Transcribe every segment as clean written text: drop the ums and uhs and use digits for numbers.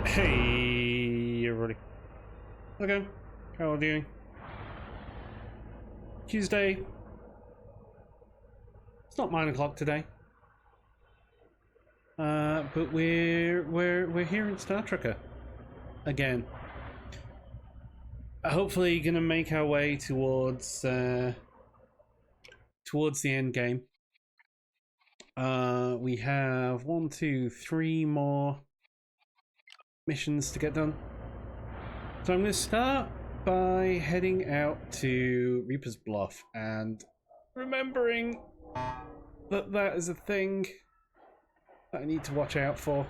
Hey everybody. Okay, how are you doing? Tuesday. It's not 9 o'clock today. But we're here in Star Trekker again. Hopefully gonna make our way towards the end game. We have 1, 2, 3 more missions to get done. So I'm gonna start by heading out to Reaper's Bluff and remembering that is a thing that I need to watch out for.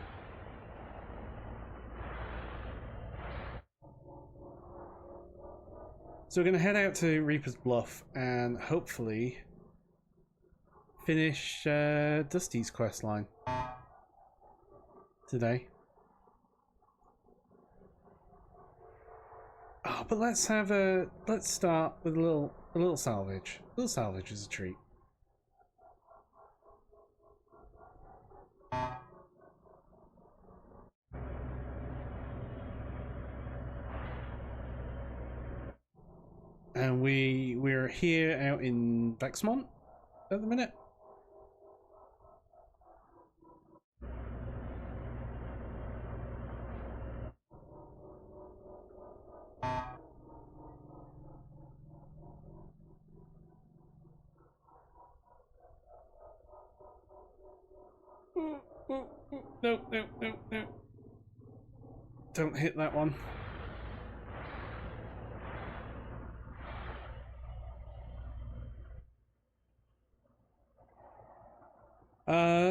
So we're going to head out to Reaper's Bluff and hopefully finish Dusty's quest line today. Oh, but let's start with a little salvage. A little salvage is a treat. And we're here out in Vexmont at the minute. No. Don't hit that one.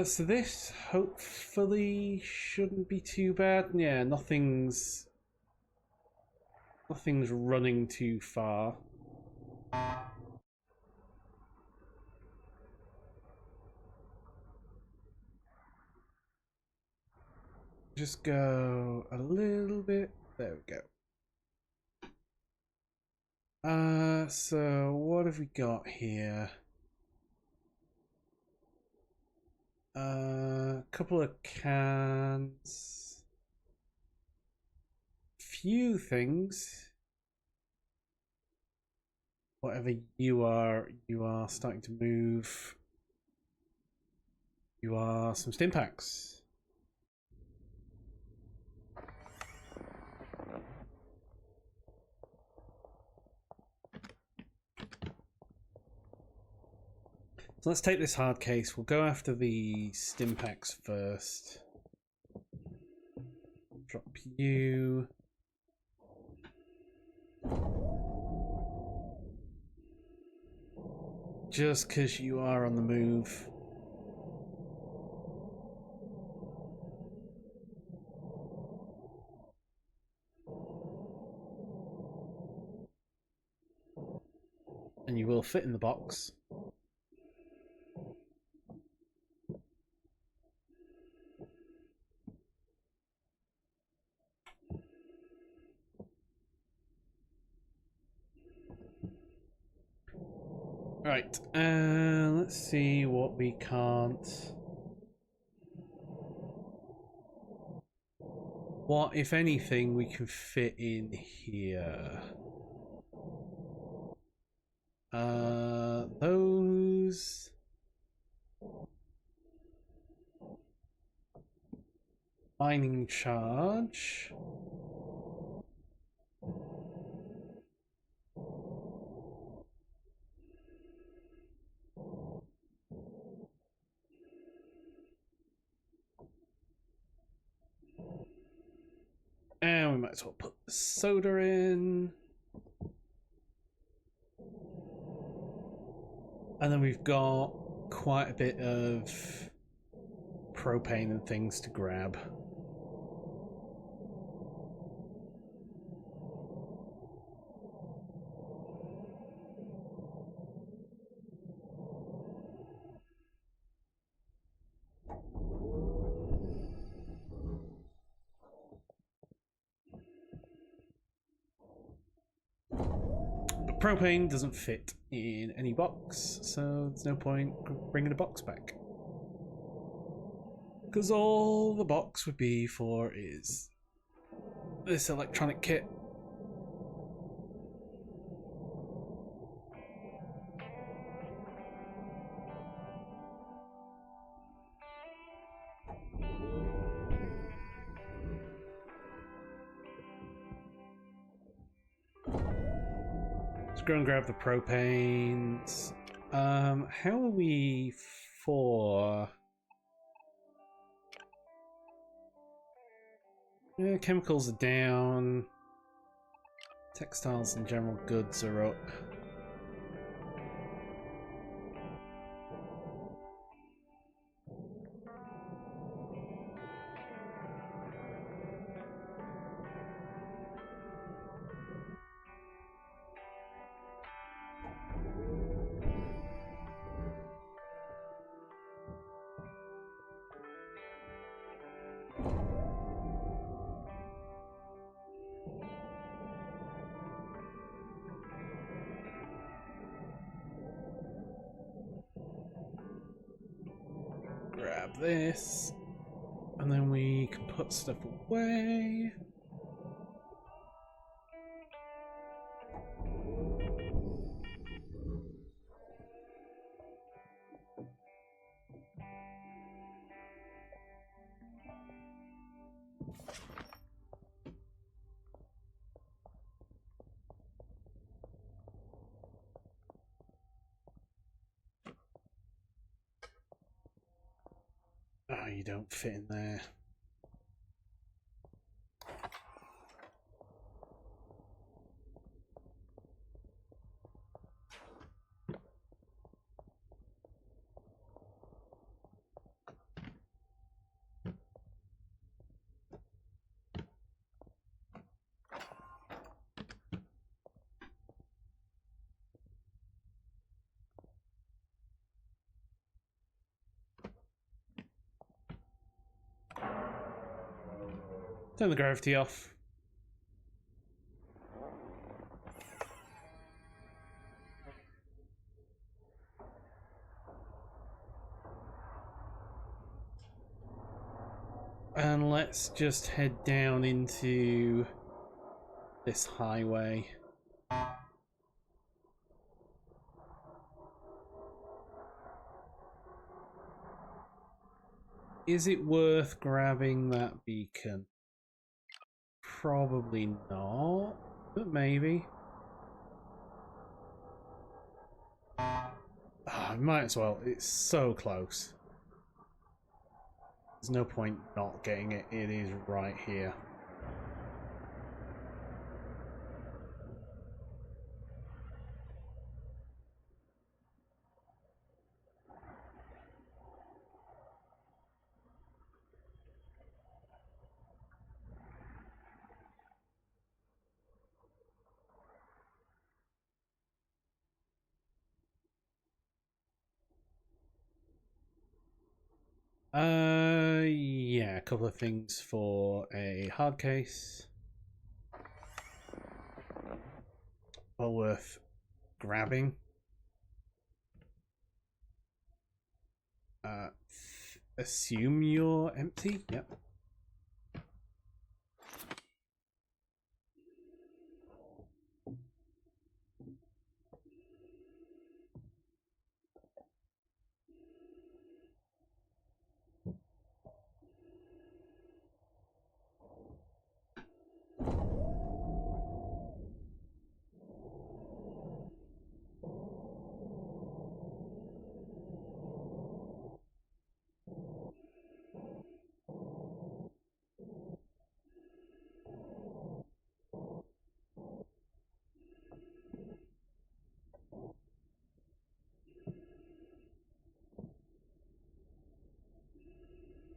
So this hopefully shouldn't be too bad. Yeah, nothing's running too far. Just go a little bit. There we go. So what have we got here? A couple of cans. Few things. Whatever you are starting to move. You are some stim packs. So let's take this hard case. We'll go after the stim packs first. Drop you. Just because you are on the move. And you will fit in the box. Right, let's see what we can't. What, if anything, we can fit in here? Those. Mining charge. And we might as well put the soda in. And then we've got quite a bit of propane and things to grab. Propane doesn't fit in any box, so there's no point bringing a box back. Because all the box would be for is this electronic kit. Let's go and grab the propanes. How are we for... Yeah, chemicals are down. Textiles and general goods are up. Grab this, and then we can put stuff away. Oh, you don't fit in there. Turn the gravity off. And let's just head down into this highway. Is it worth grabbing that beacon? Probably not, but maybe. I might as well. It's so close. There's no point not getting it. It is right here. Yeah, a couple of things for a hard case. Well worth grabbing. Assume you're empty? Yep.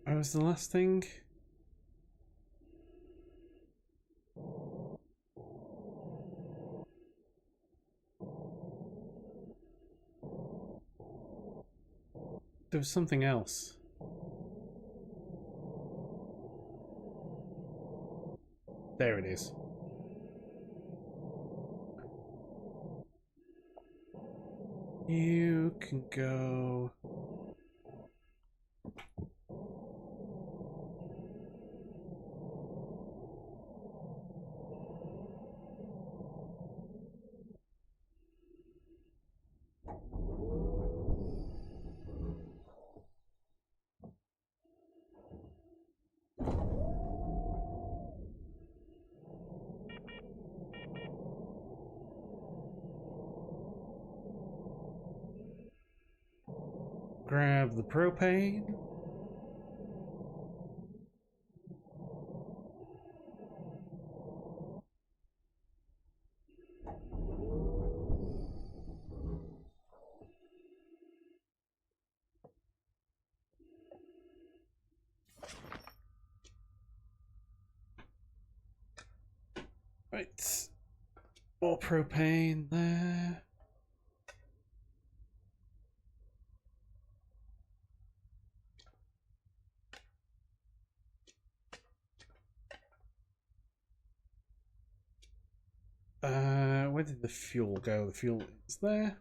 What was the last thing? There was something else. There it is. You can go... grab the propane. Right, more propane there. Where did the fuel go? The fuel is there.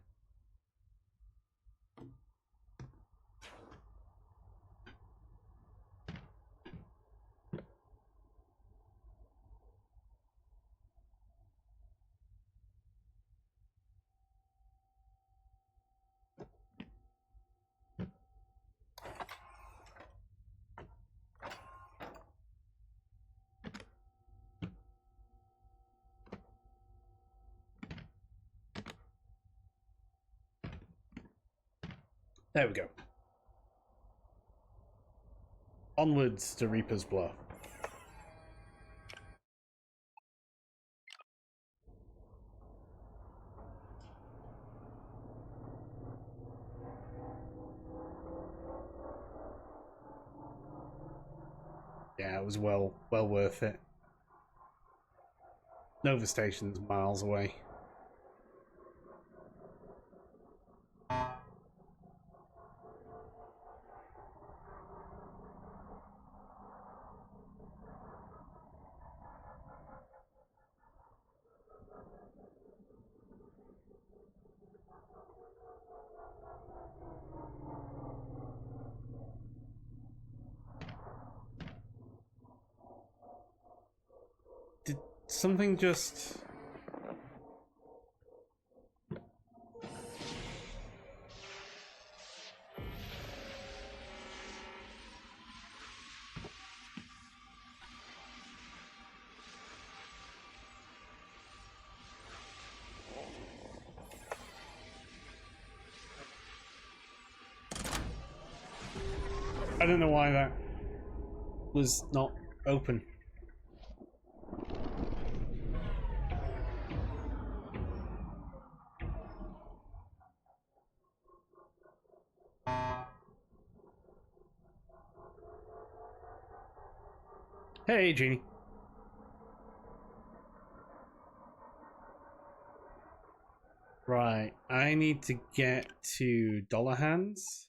There we go. Onwards to Reaper's Bluff. Yeah, it was well worth it. Nova Station's miles away. Did something just... I don't know why that was not open. Hey, Jeannie. Right, I need to get to Dollar Hands.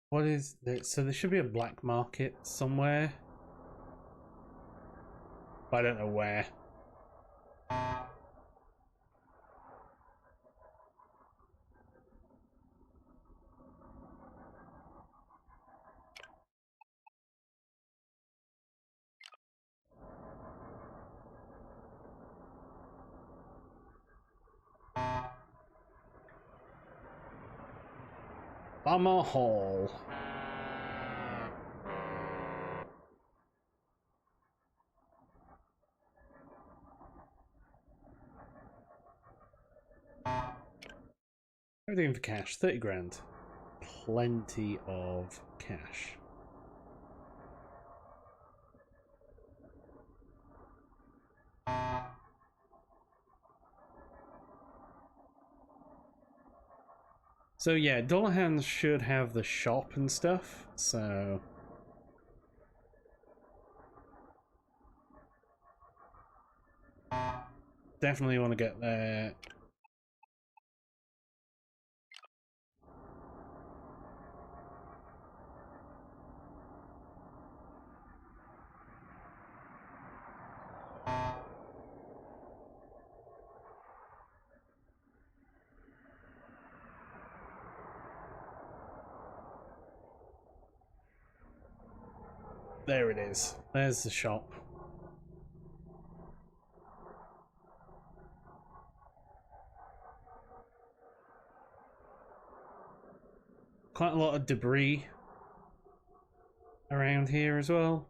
What is this? So there should be a black market somewhere, but I don't know where. Bummer Hall. Everything for cash, 30 grand. Plenty of cash. So yeah, Dollar Hands should have the shop and stuff, so... Definitely want to get there. There it is. There's the shop. Quite a lot of debris around here as well.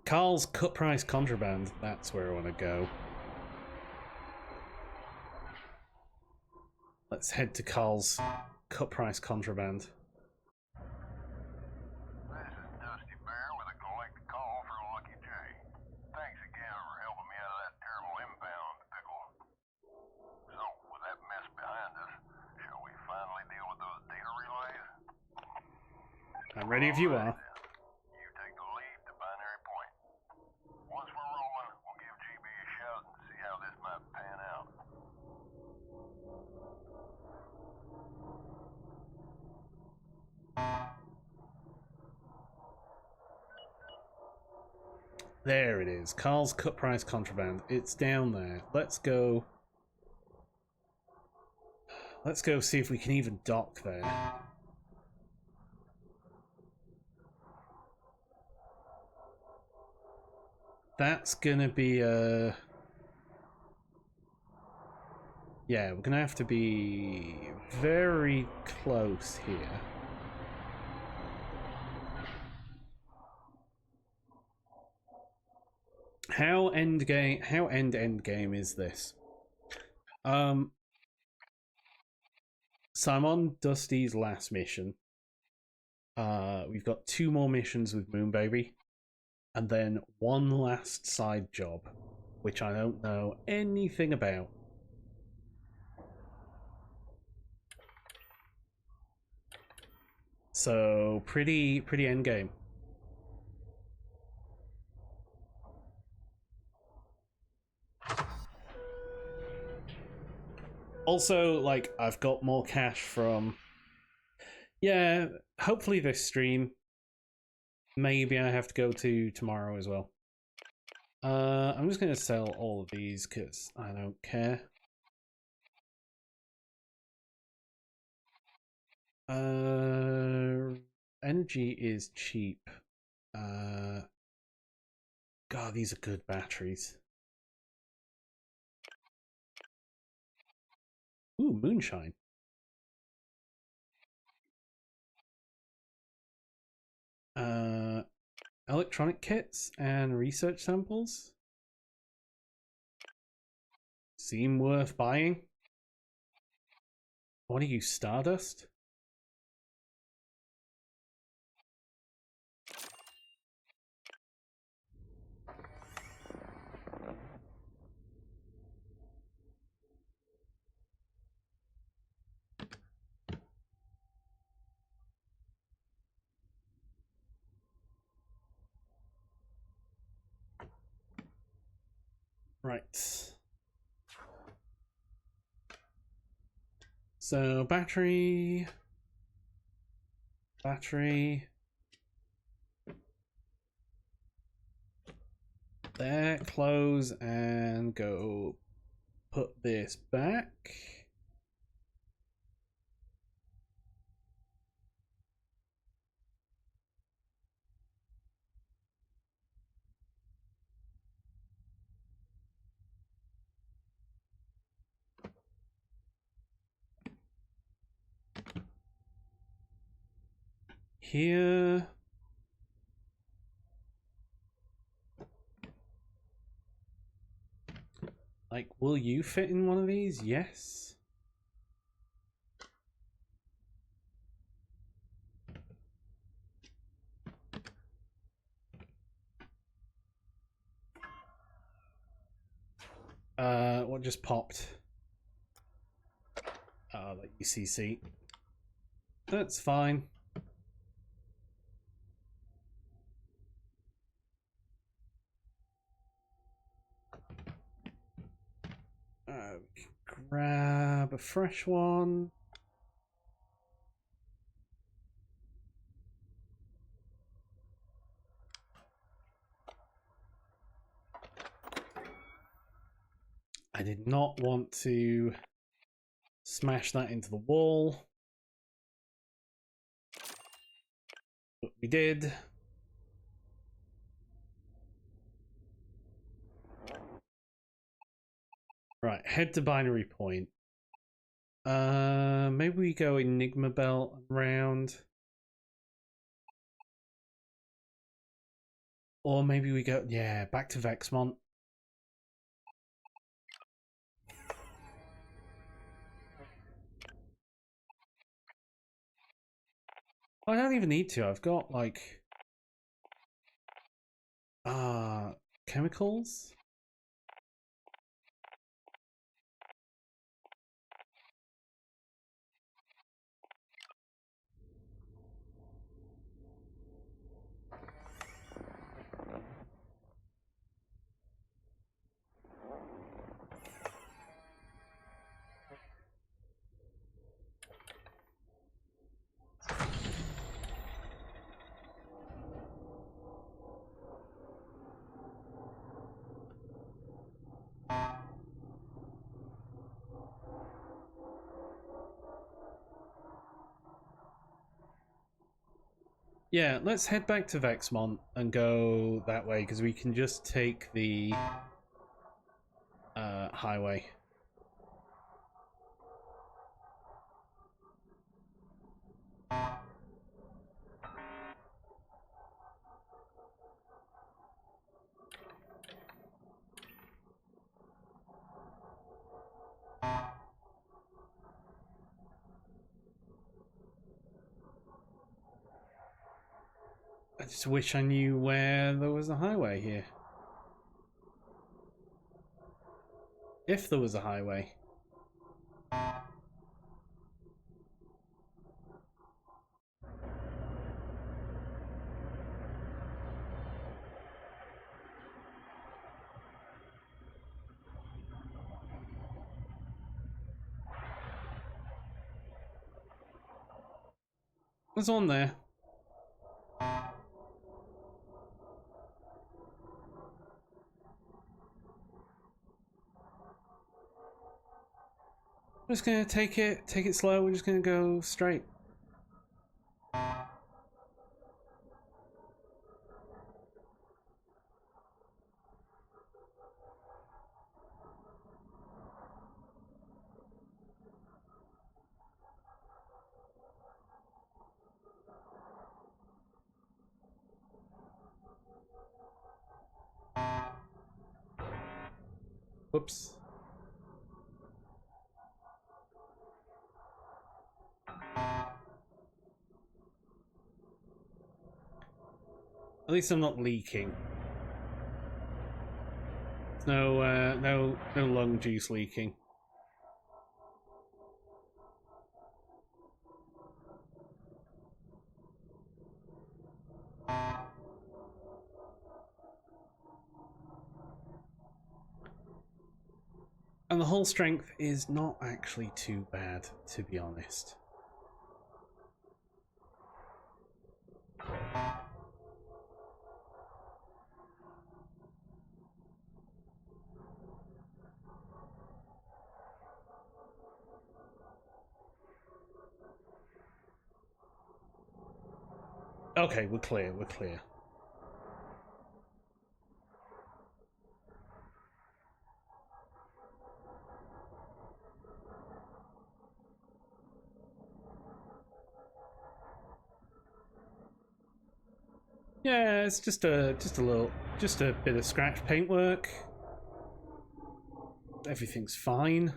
Carl's cut price contraband. That's where I want to go. Let's head to Carl's cut price contraband. I'm ready if you are. You take the lead to Binary Point. Once we're rolling, we'll give GB a shout and see how this might pan out. There it is. Carl's cut price contraband. It's down there. Let's go. Let's go see if we can even dock there. That's gonna be a... Yeah, we're gonna have to be very close here. How end game is this? So I'm on Dusty's last mission. We've got 2 more missions with Moonbaby. And then one last side job, which I don't know anything about. So pretty end game. Also, like, I've got more cash from... Yeah, hopefully this stream. Maybe I have to go to tomorrow as well. I'm just going to sell all of these because I don't care. Energy is cheap. God, these are good batteries. Ooh, moonshine. Electronic kits and research samples seem worth buying. What are you, Stardust? Right. So battery. There, close and go put this back. Here. Like, will you fit in one of these? Yes. What just popped? Like UCC. That's fine. Grab a fresh one. I did not want to smash that into the wall, but we did. Right, head to Binary Point. Maybe we go Enigma Belt around. Or maybe we go, yeah, back to Vexmont. I don't even need to. I've got, like, chemicals? Yeah, let's head back to Vexmont and go that way, because we can just take the highway. I just wish I knew where there was a highway here. If there was a highway. There's one there. I'm just gonna take it slow. We're just gonna go straight. Whoops. At least I'm not leaking. No lung juice leaking. And the hull strength is not actually too bad, to be honest. Okay, we're clear, we're clear. Yeah, it's just a bit of scratch paintwork. Everything's fine.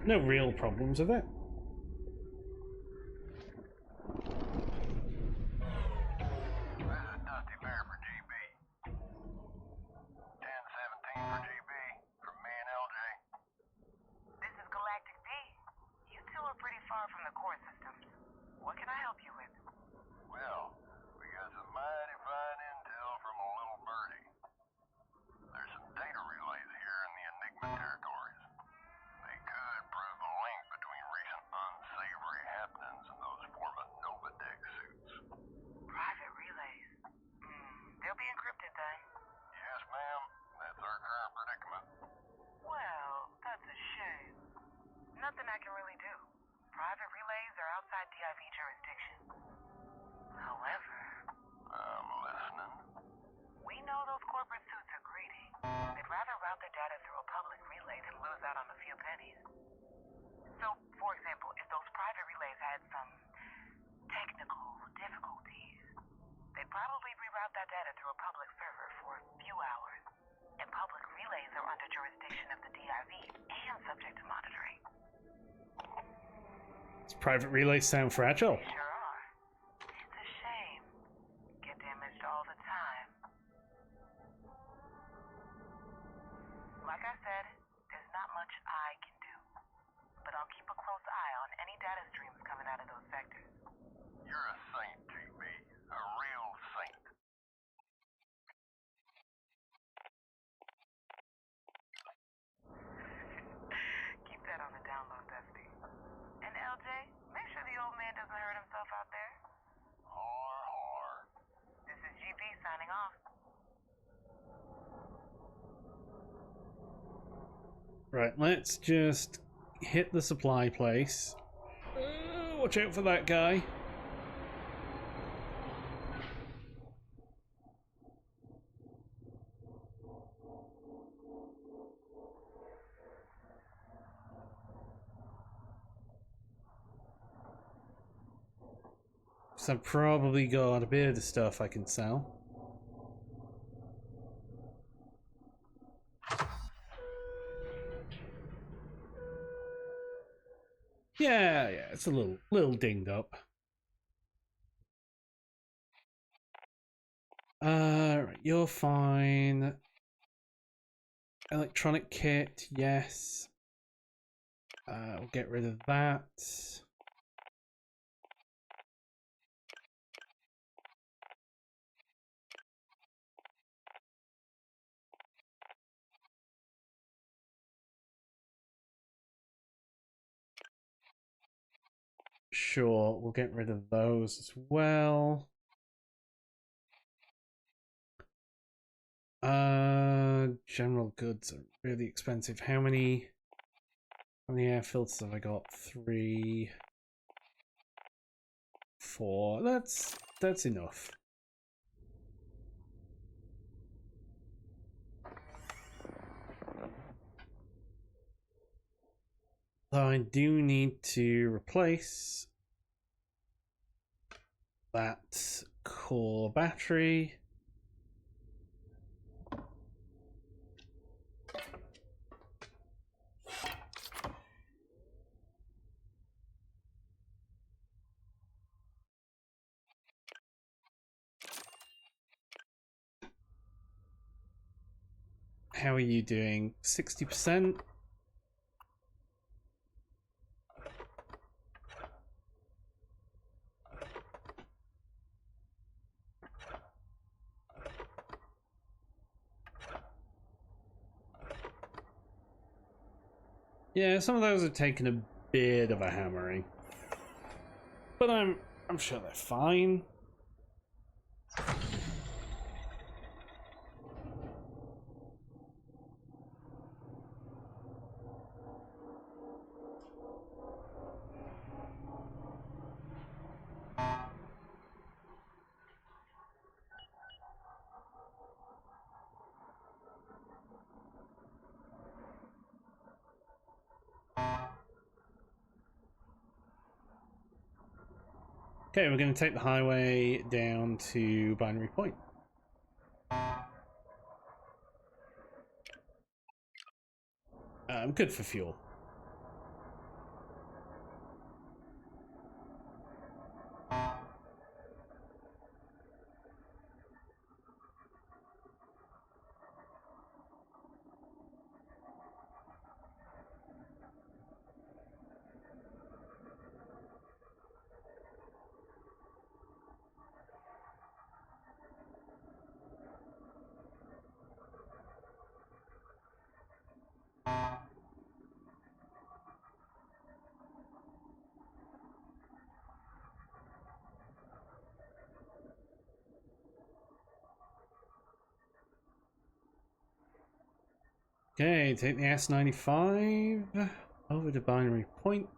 No real problems with it. This is Dusty Bear for GB. 1017 for GB from me and LJ. This is Galactic D. You two are pretty far from the core systems. What can I help you with? Well, we got some mighty fine intel from a little birdie. There's some data relays here in the Enigma territories. They could prove the link between recent our data through a public server for a few hours. And public relays are under jurisdiction of the DIV and subject to monitoring. Does private relays sound fragile? They sure are. It's a shame. Get damaged all the time. Like I said, there's not much I can do. But I'll keep a close eye on any data streams coming out of those sectors. You're a saint, GB. A real saint. Keep that on the download, Dusty. And LJ, make sure the old man doesn't hurt himself out there. Har. This is GB signing off. Right, let's just hit the supply place. Watch out for that guy. So I've probably got a bit of the stuff I can sell. Yeah, it's a little dinged up. Right, you're fine. Electronic kit, yes. We'll get rid of that. Sure, we'll get rid of those as well. General goods are really expensive. How many air filters have I got? 3, 4. That's enough. Though I do need to replace that core battery. How are you doing? 60%? Yeah, some of those have taken a bit of a hammering. But I'm sure they're fine. Okay, we're going to take the highway down to Binary Point. I'm good for fuel. Okay, take the S95 over to Binary Point.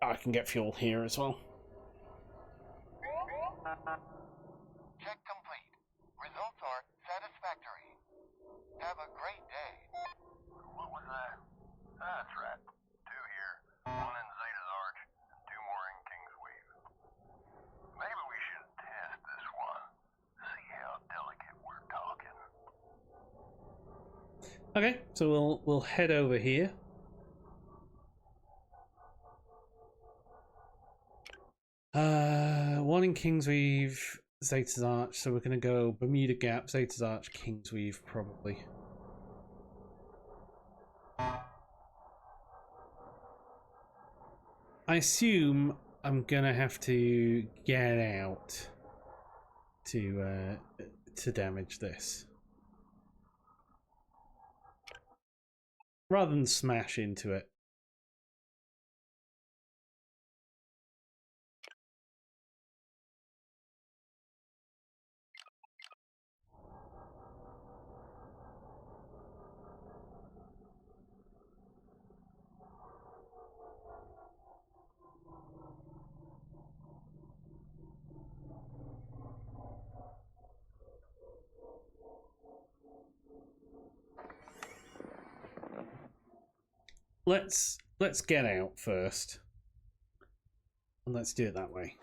I can get fuel here as well. Check complete. Results are satisfactory. Have a great day. What was that? That's right. 2 here. 1 in Zeta's Arch, and 2 more in Kingsweave. Maybe we should test this one. See how delicate we're talking. Okay, so we'll head over here. One in Kingsweave, Zeta's Arch, so we're gonna go Bermuda Gap, Zeta's Arch, Kingsweave, probably. I assume I'm gonna have to get out to damage this, rather than smash into it. Let's get out first, and let's do it that way.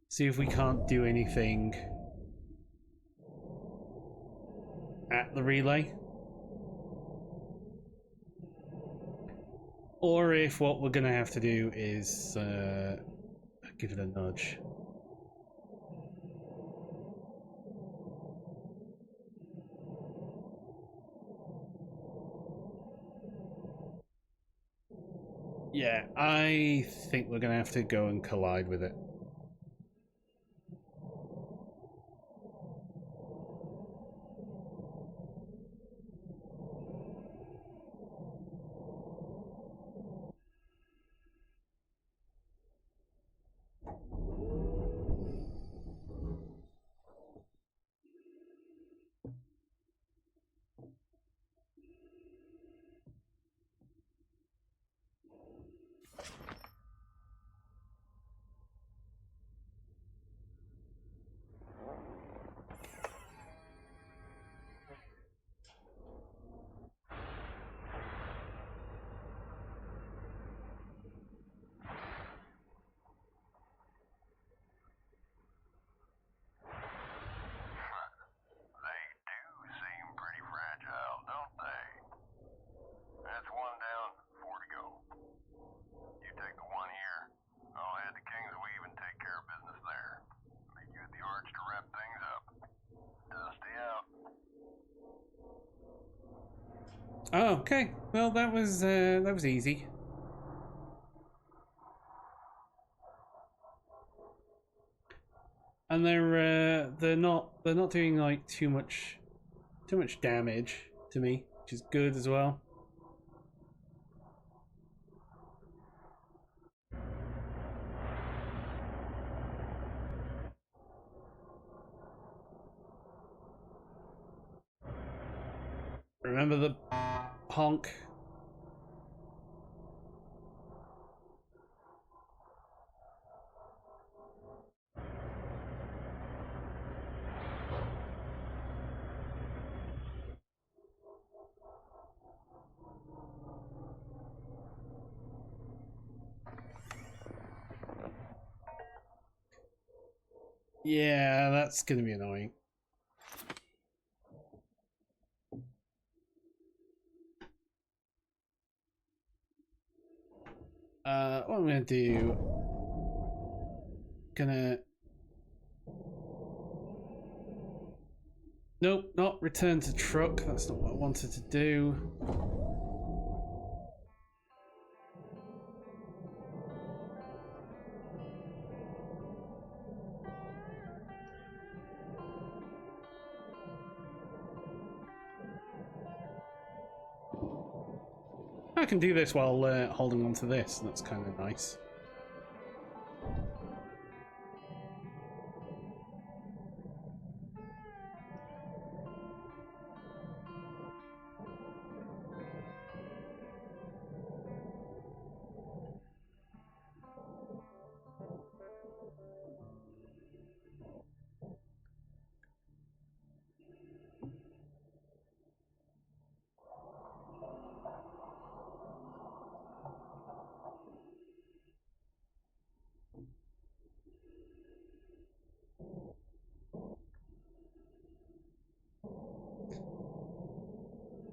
See if we can't do anything at the relay, or if what we're gonna have to do is give it a nudge. Yeah, I think we're gonna have to go and collide with it. Oh, okay. Well, that was easy. And they're not doing like too much damage to me, which is good as well. Remember the honk. Yeah, that's gonna be annoying. What I'm gonna do, nope, not return to truck. That's not what I wanted to do. I can do this while holding on to this. That's kind of nice.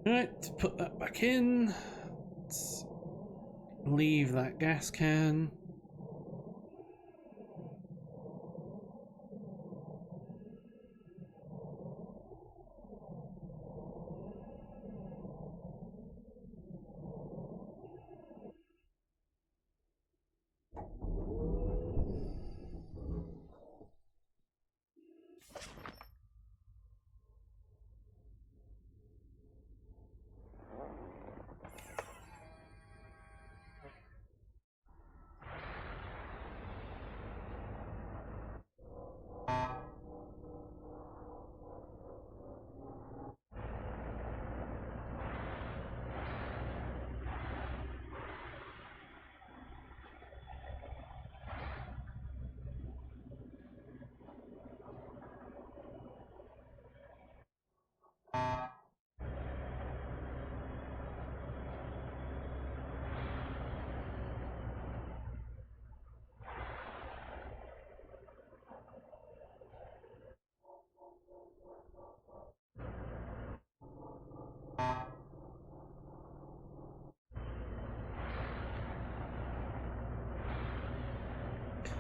Right, put that back in. Let's leave that gas can.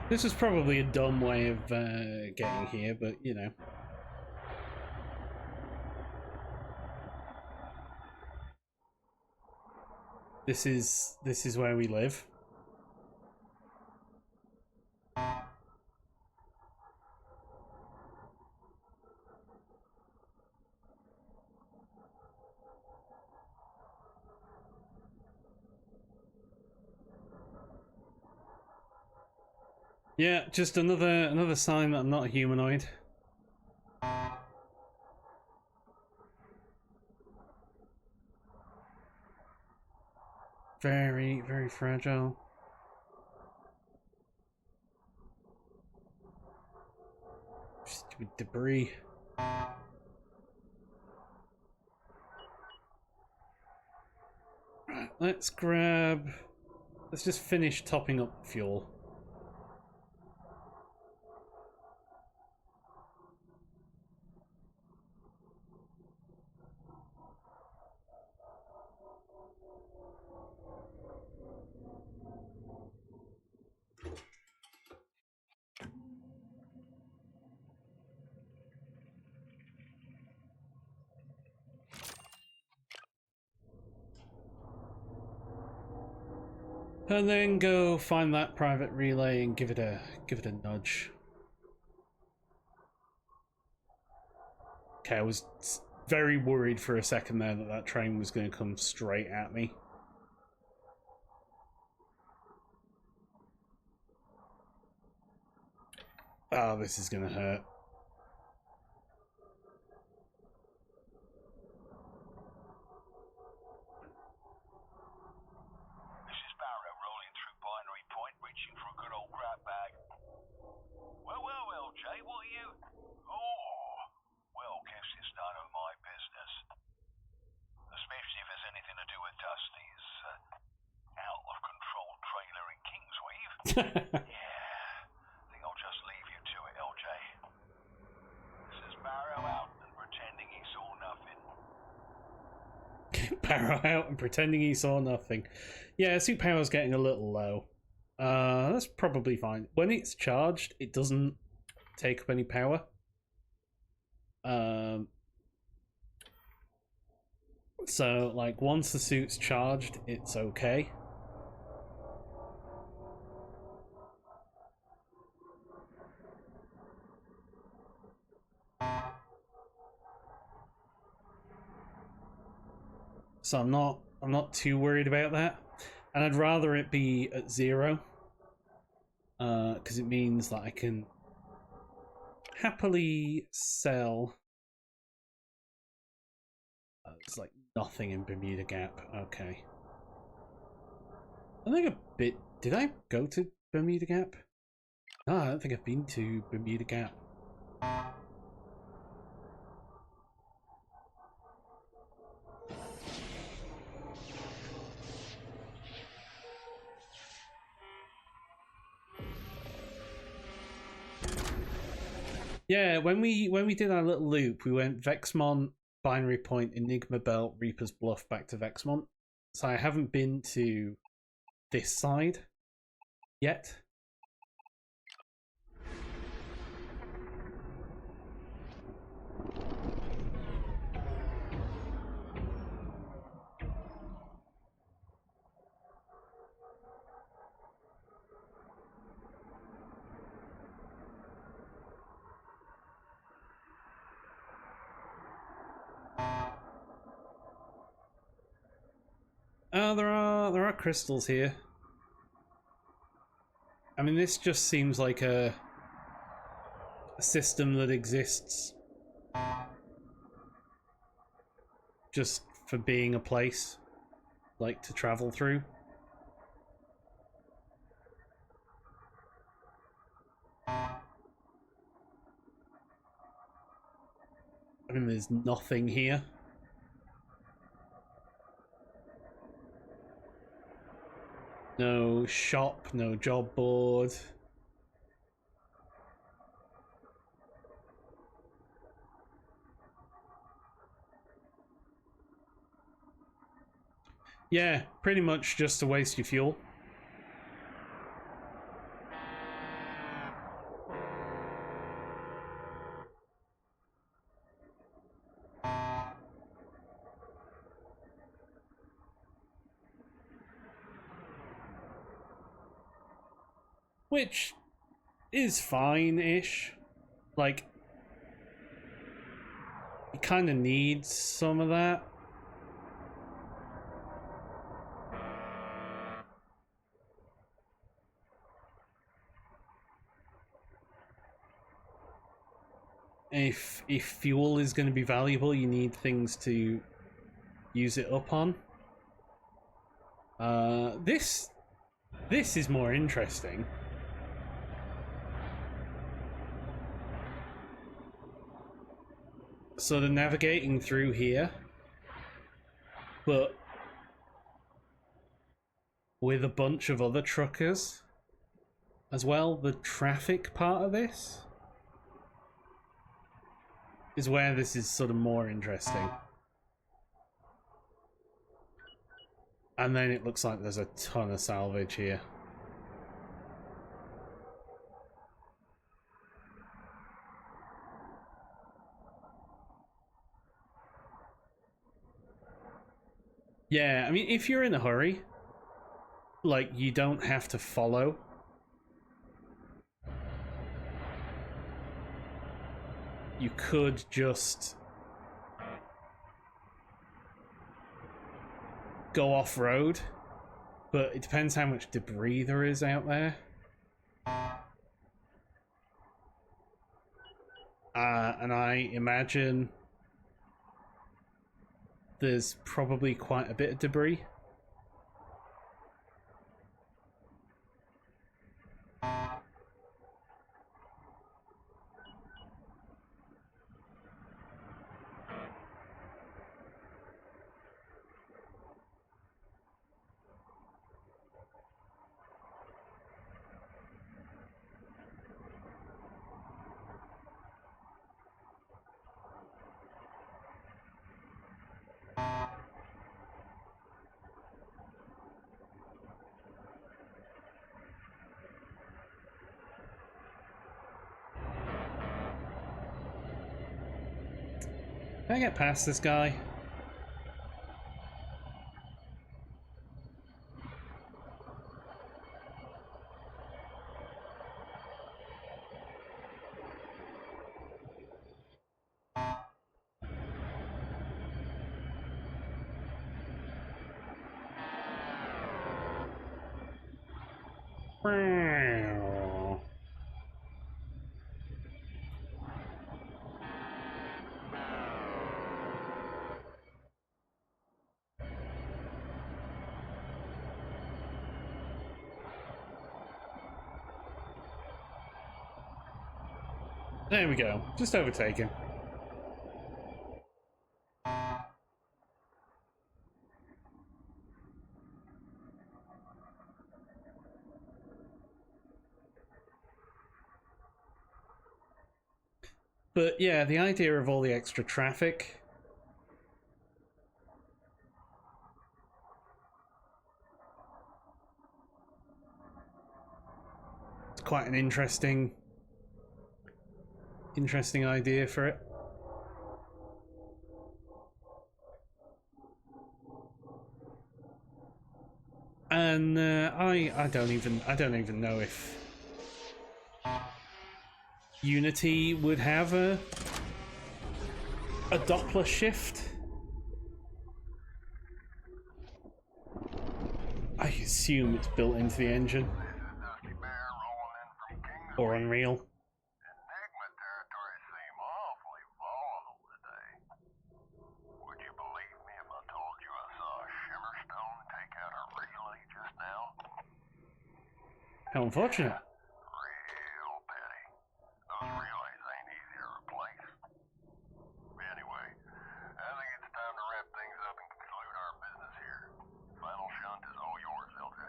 This is probably a dumb way of getting here, but you know. This is where we live. Yeah, just another sign that I'm not a humanoid. Very, very fragile. Stupid debris. Right, let's just finish topping up fuel. And then go find that private relay and give it a nudge. Okay, I was very worried for a second there that train was going to come straight at me. Oh, this is going to hurt. Yeah, I think I'll just leave you to it, LJ. This is Barrow out and pretending he saw nothing. Barrow out and pretending he saw nothing. Yeah, suit power's getting a little low. That's probably fine. When it's charged, it doesn't take up any power. So, like, once the suit's charged, it's okay. So I'm not too worried about that, and I'd rather it be at 0, because it means that I can happily sell. It's like nothing in Bermuda Gap. Okay, I think a bit. Did I go to Bermuda Gap? No, I don't think I've been to Bermuda Gap. Yeah, when we did our little loop, we went Vexmont, Binary Point, Enigma Belt, Reaper's Bluff, back to Vexmont. So I haven't been to this side yet. Oh, there are crystals here. I mean, this just seems like a system that exists just for being a place, like, to travel through. I mean, there's nothing here. No shop, no job board. Yeah, pretty much just to waste your fuel. Which is fine-ish. Like, you kind of need some of that. If fuel is going to be valuable, you need things to use it up on. This is more interesting. Sort of navigating through here, but with a bunch of other truckers as well. The traffic part of this is where this is sort of more interesting. And then it looks like there's a ton of salvage here. Yeah, I mean, if you're in a hurry, like, you don't have to follow. You could just go off-road, but it depends how much debris there is out there. And I imagine there's probably quite a bit of debris. Can I get past this guy? There we go. Just overtake him. But yeah, the idea of all the extra traffic quite an interesting idea for it. And I don't even know if Unity would have a Doppler shift. I assume it's built into the engine. Dusty Bear rolling in from King's Or Unreal. Enigma territory seem awfully volatile today. Would you believe me if I told you I saw a Shimmerstone take out a relay just now? How unfortunate. Real petty. Those relays ain't easy to replace. Anyway, I think it's time to wrap things up and conclude our business here. Final shunt is all yours, LJ.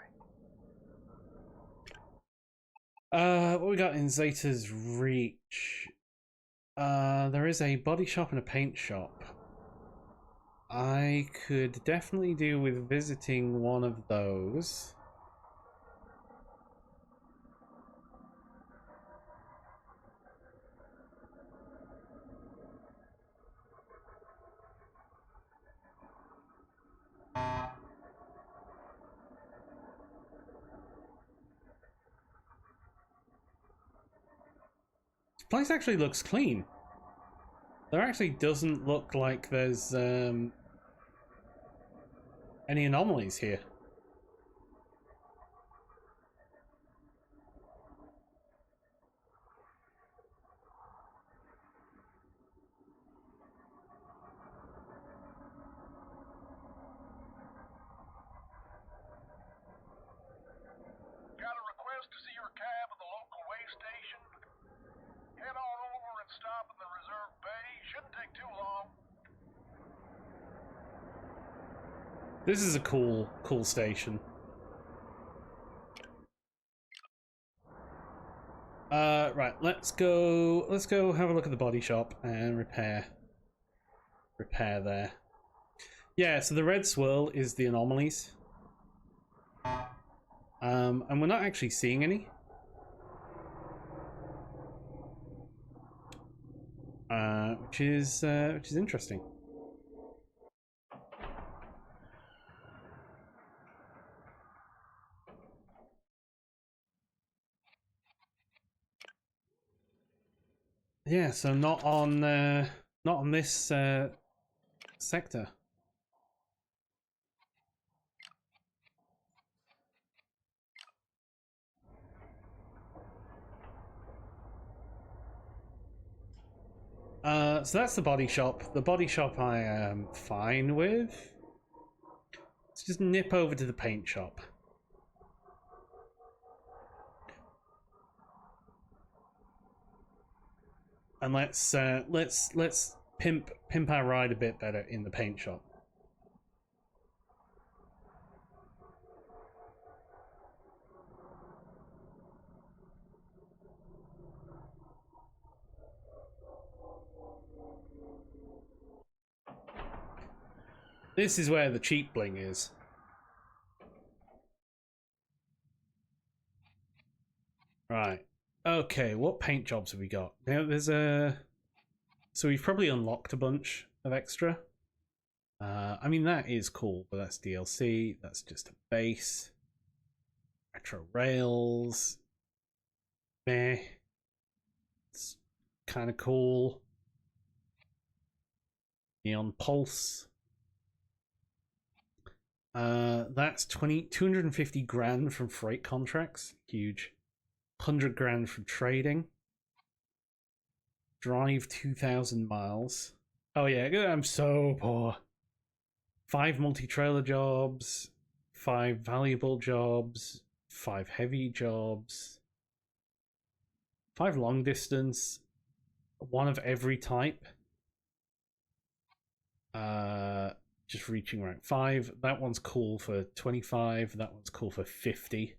What we got in Zeta's Reach? There is a body shop and a paint shop. I could definitely do with visiting one of those. This place actually looks clean. There actually doesn't look like there's any anomalies here. Got a request to see your cab at the local way station? Head on over and stop in the reserve bay. Shouldn't take too long. This is a cool station. Right, let's go have a look at the body shop and repair there. Yeah, so the red swirl is the anomalies. And we're not actually seeing any. Which is interesting. Yeah, so not on this sector. So that's the body shop. The body shop I am fine with. Let's just nip over to the paint shop. And let's pimp our ride a bit better in the paint shop. This is where the cheap bling is. Right. Okay, what paint jobs have we got? Now there's a... So we've probably unlocked a bunch of extra. I mean, that is cool, but that's DLC. That's just a base. Retro rails. Meh. It's kind of cool. Neon Pulse. That's 250 grand from freight contracts. Huge. 100 grand from trading. Drive 2,000 miles. Oh yeah, I'm so poor. 5 multi-trailer jobs, 5 valuable jobs, 5 heavy jobs, 5 long distance, 1 of every type. Just reaching rank 5. That one's cool for 25. That one's cool for 50.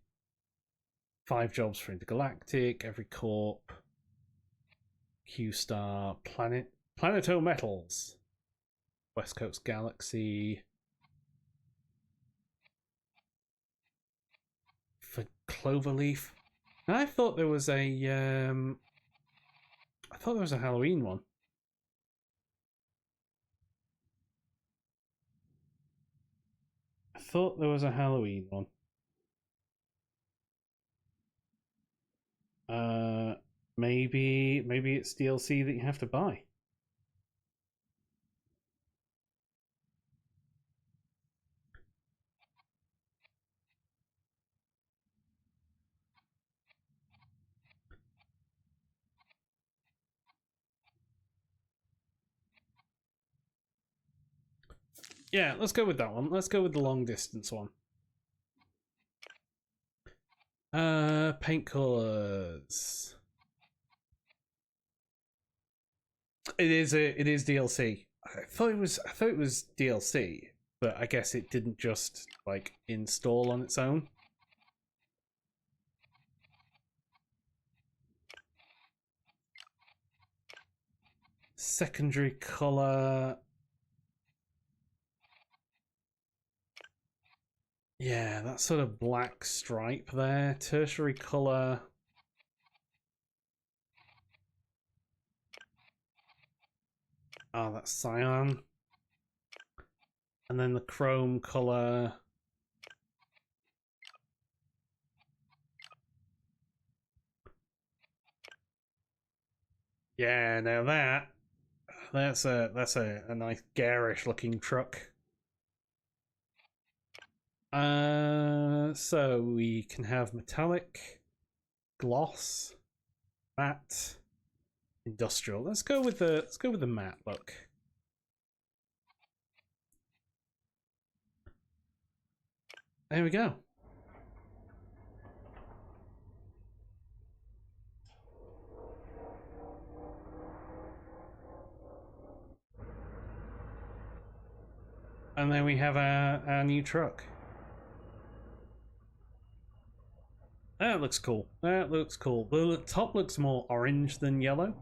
5 jobs for Intergalactic, every corp. Q-Star, Planeto Metals, West Coast Galaxy. For Cloverleaf. I thought there was a I thought there was a Halloween one. I thought there was a Halloween one. Maybe it's DLC that you have to buy. Yeah, let's go with that one. Let's go with the long distance one. Paint colors. It is DLC. I thought it was DLC, but I guess it didn't just like install on its own. Secondary color. Yeah, that sort of black stripe there. Tertiary color. Oh, that's cyan. And then the chrome color. Yeah, now that's a nice garish looking truck. So we can have metallic, gloss, matte, industrial. Let's go with the matte look. There we go. And then we have our new truck. That looks cool. That looks cool. The top looks more orange than yellow.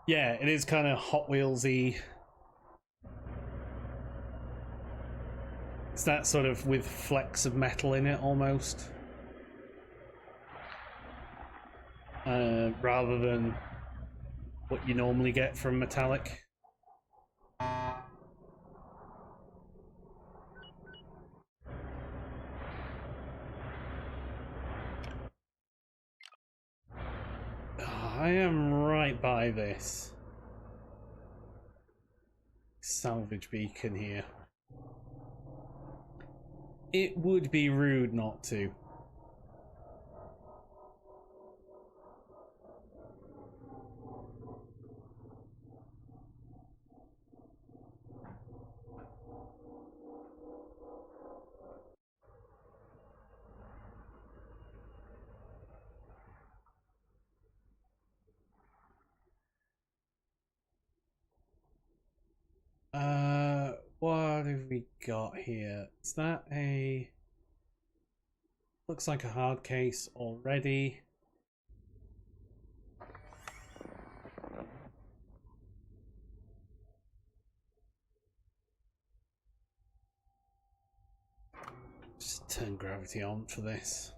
Yeah, it is kind of Hot Wheelsy. It's that sort of with flecks of metal in it almost. Rather than what you normally get from metallic. Oh, I am right by this salvage beacon here. It would be rude not to. What have we got here? Is that a... Looks like a hard case already. Just turn gravity on for this.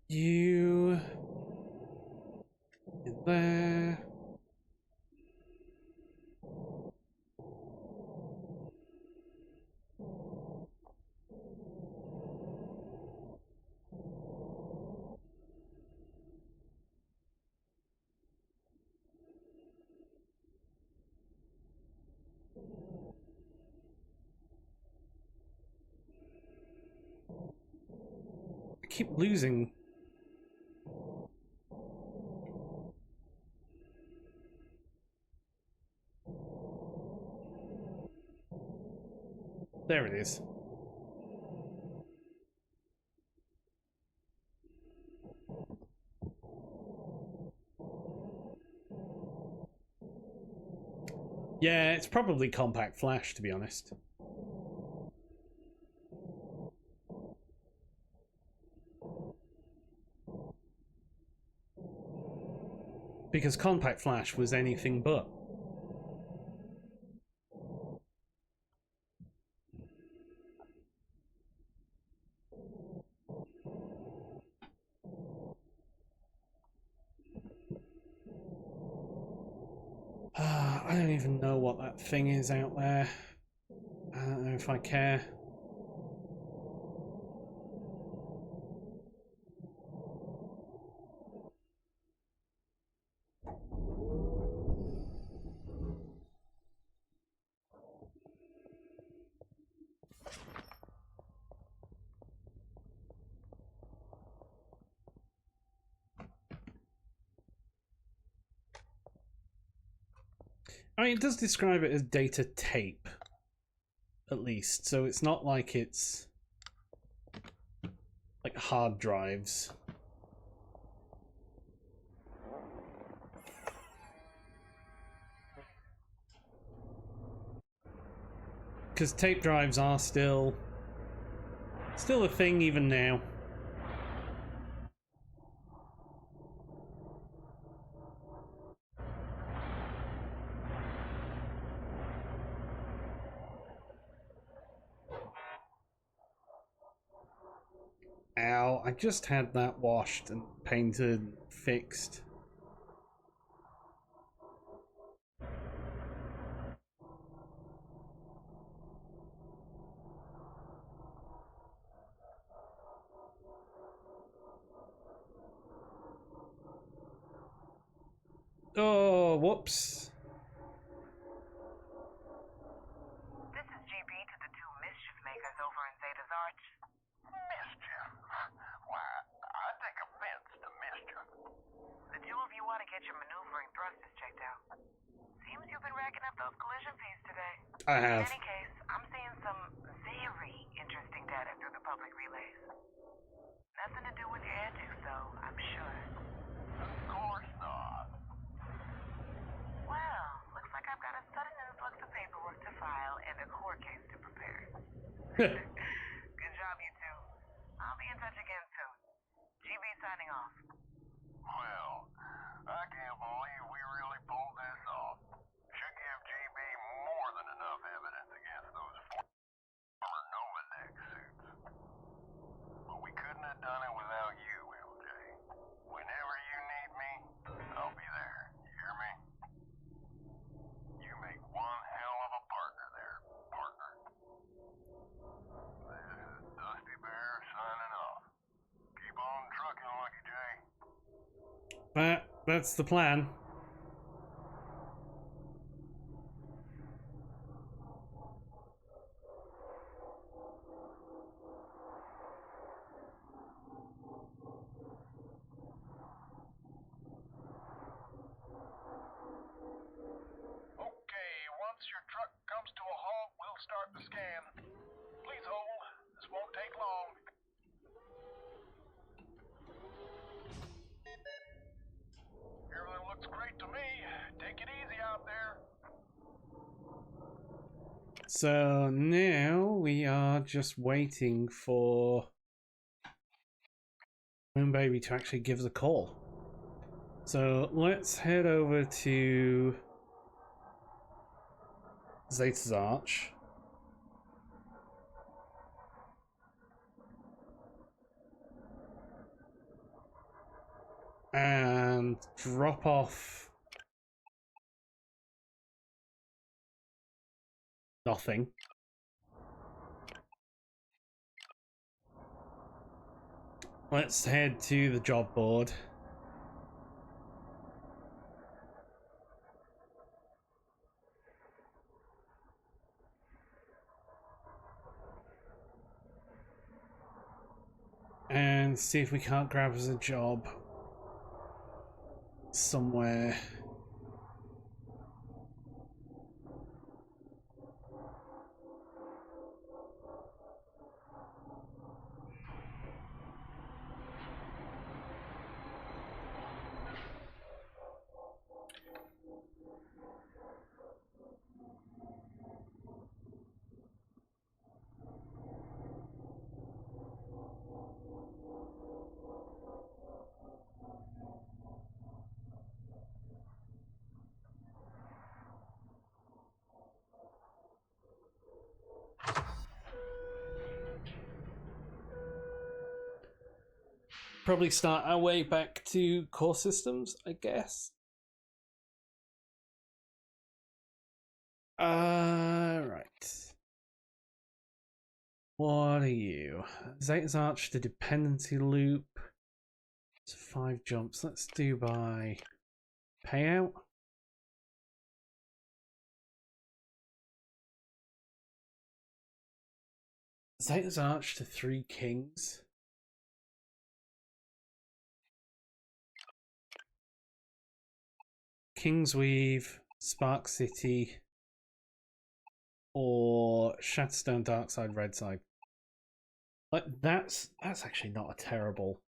You in there. I keep losing. There it is. Yeah, it's probably Compact Flash, to be honest. Because Compact Flash was anything but. I don't even know what that thing is out there. I don't know if I care. I mean, it does describe it as data tape, at least, so it's not like it's like hard drives. Because tape drives are still a thing even now. Ow, I just had that washed and painted, fixed. Oh, whoops. This is GB to the two mischief makers over in Zeta's Arch. Mischief? Why, I take offense to mischief. The two of you want to get your maneuvering thrusters checked out. Seems you've been racking up those collision fees today. I have. In any case, I'm seeing some very interesting data through the public relays. Nothing to do with your antics, though, I'm sure. Of course not. Well, looks like I've got a sudden influx of paperwork to file and a court case to prepare. Good job, you two. I'll be in touch again soon. GB signing off. Well, I can't believe we really pulled this off. Should give GB more than enough evidence against those former Nomadec suits. But we couldn't have done it without you, LJ. Whenever you need me, I'll be there. You hear me? You make one hell of a partner there, partner. This is Dusty Bear signing off. Keep on trucking, Lucky J. That's the plan. Okay, once your truck comes to a halt, we'll start the scan. Please hold. This won't take long. Everything looks great to me. Take it easy out there. So now we are just waiting for Moonbaby to actually give us a call. So let's head over to Zeta's Arch. And drop off nothing. Let's head to the job board. And see if we can't grab us a job somewhere. probably start our way back to core systems, I guess. Right. What are you? Zeta's Arch, the dependency loop. It's 5 jumps. Let's do by payout. Zeta's Arch to 3 kings. Kingsweave, Spark City, or Shatterstone, Darkside, Redside. Like that's actually not a terrible.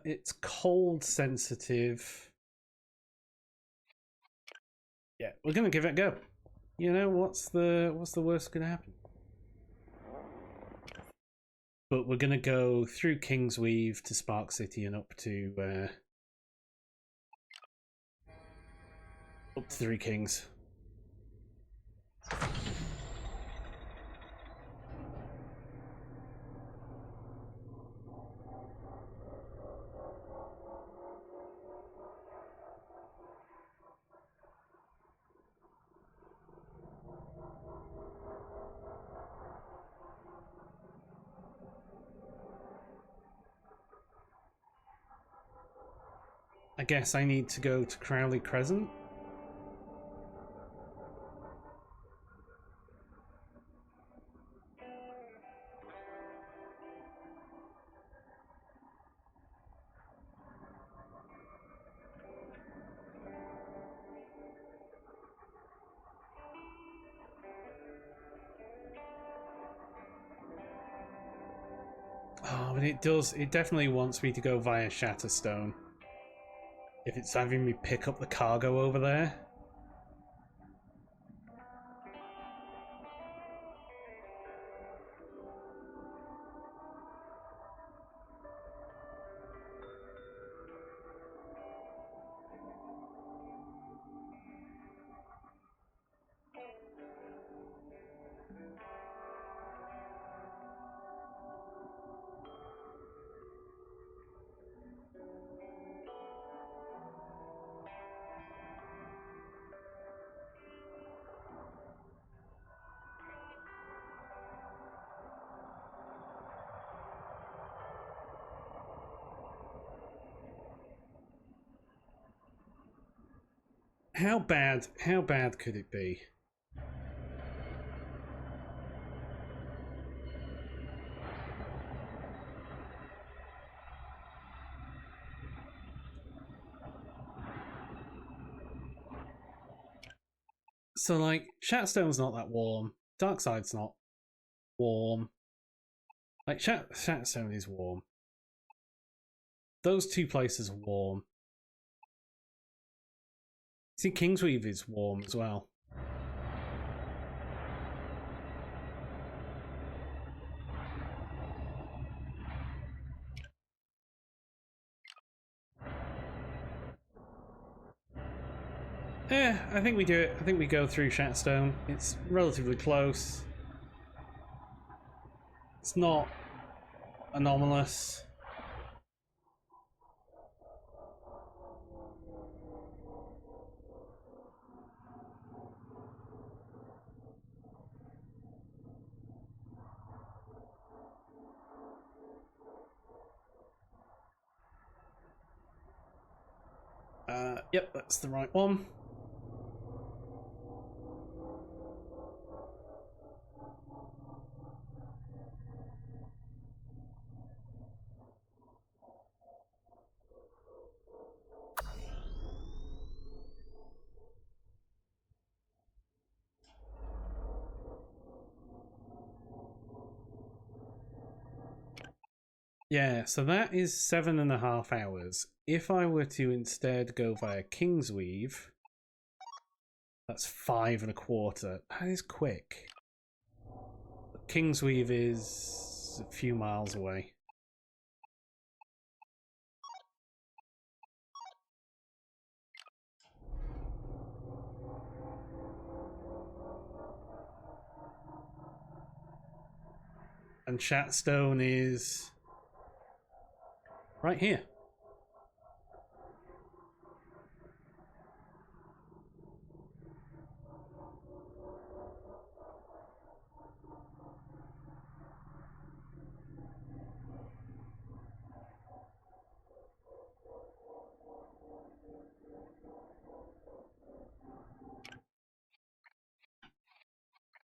It's cold sensitive. Yeah, we're gonna give it a go. You know, what's the worst gonna happen? But we're gonna go through Kingsweave to Spark City and up to 3 kings. I guess I need to go to Crowley Crescent. Oh, but it definitely wants me to go via Shatterstone. If it's having me pick up the cargo over there. How bad could it be? So, like, Shatterstone's not that warm. Darkside's not warm. Like, Shatterstone is warm. Those 2 places are warm. See, Kingsweave is warm as well. I think we do it. I think we go through Shatterstone. It's relatively close. It's not anomalous. Yep, that's the right one. Yeah, so that is 7.5 hours. If I were to instead go via Kingsweave, that's 5.25. That is quick. Kingsweave is a few miles away. And Shatstone is right here.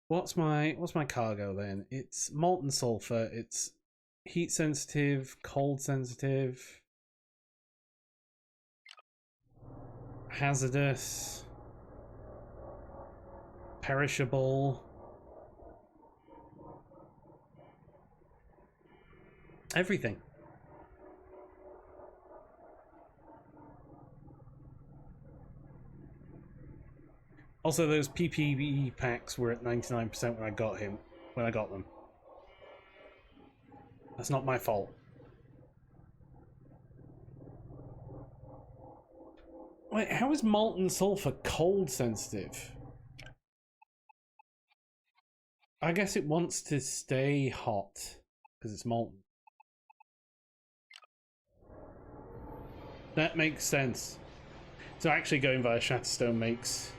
What's my cargo then? It's molten sulfur, it's heat sensitive, cold sensitive, hazardous, perishable, everything. Also, those PPE packs were at 99% when I got them. That's not my fault. Wait, how is molten sulfur cold sensitive? I guess it wants to stay hot because it's molten. That makes sense. So actually going via Shatterstone makes...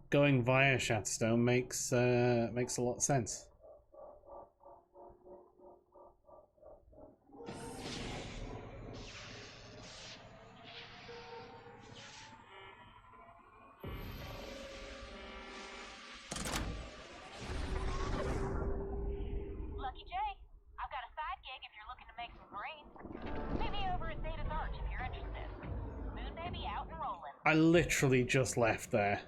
Going via Shatterstone makes a lot of sense. Lucky Jay, I've got a side gig if you're looking to make some green. Maybe over at Zeta's Arch if you're interested. Moon baby out and rolling. I literally just left there.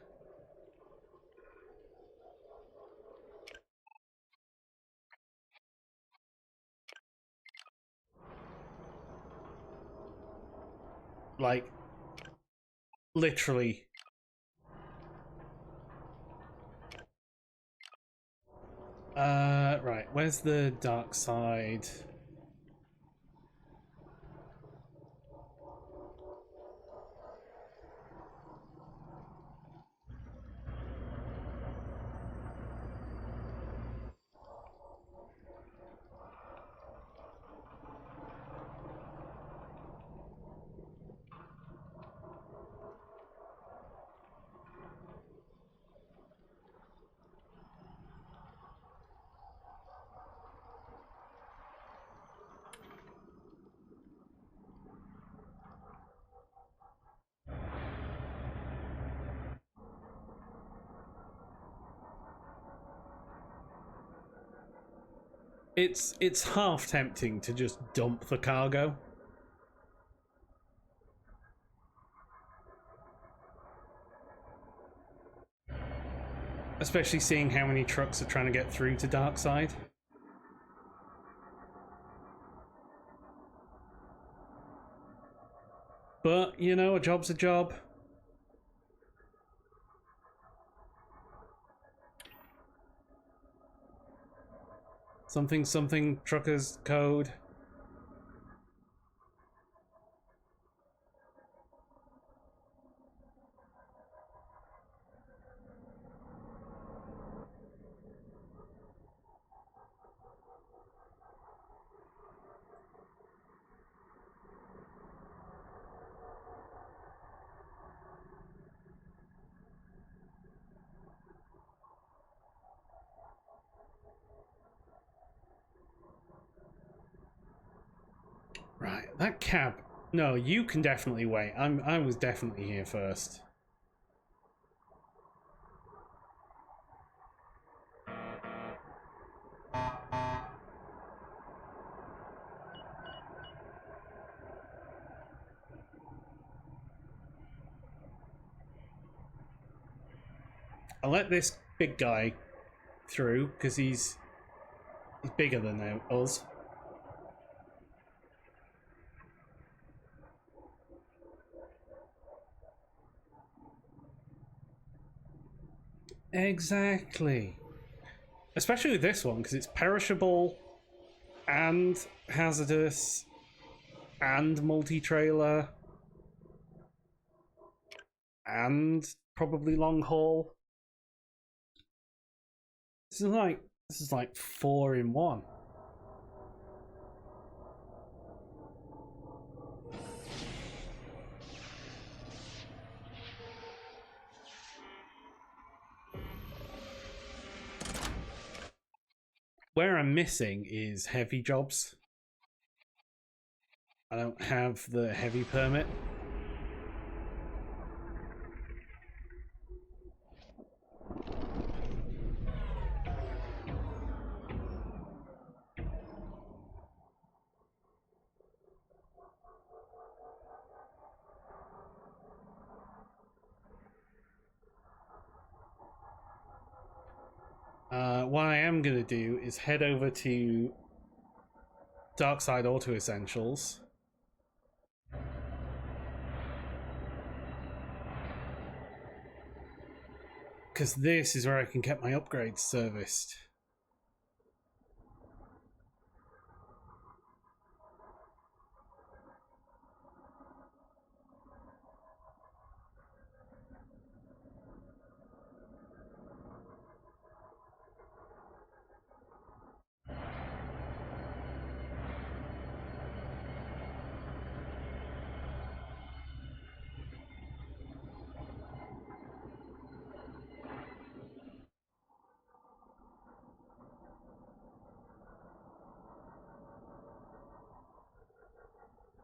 Like, literally. Right, where's the dark side? It's half tempting to just dump the cargo. Especially seeing how many trucks are trying to get through to Darkside. But, you know, a job's a job. Something truckers code. Right, that cab. No, you can definitely wait. I was definitely here first. I'll let this big guy through because he's bigger than us. Exactly. Especially with this one, because it's perishable and hazardous and multi-trailer. and probably long haul. This is like 4 in 1. Where I'm missing is heavy jobs. I don't have the heavy permit. What I am going to do is head over to Darkside Auto Essentials. Because this is where I can get my upgrades serviced.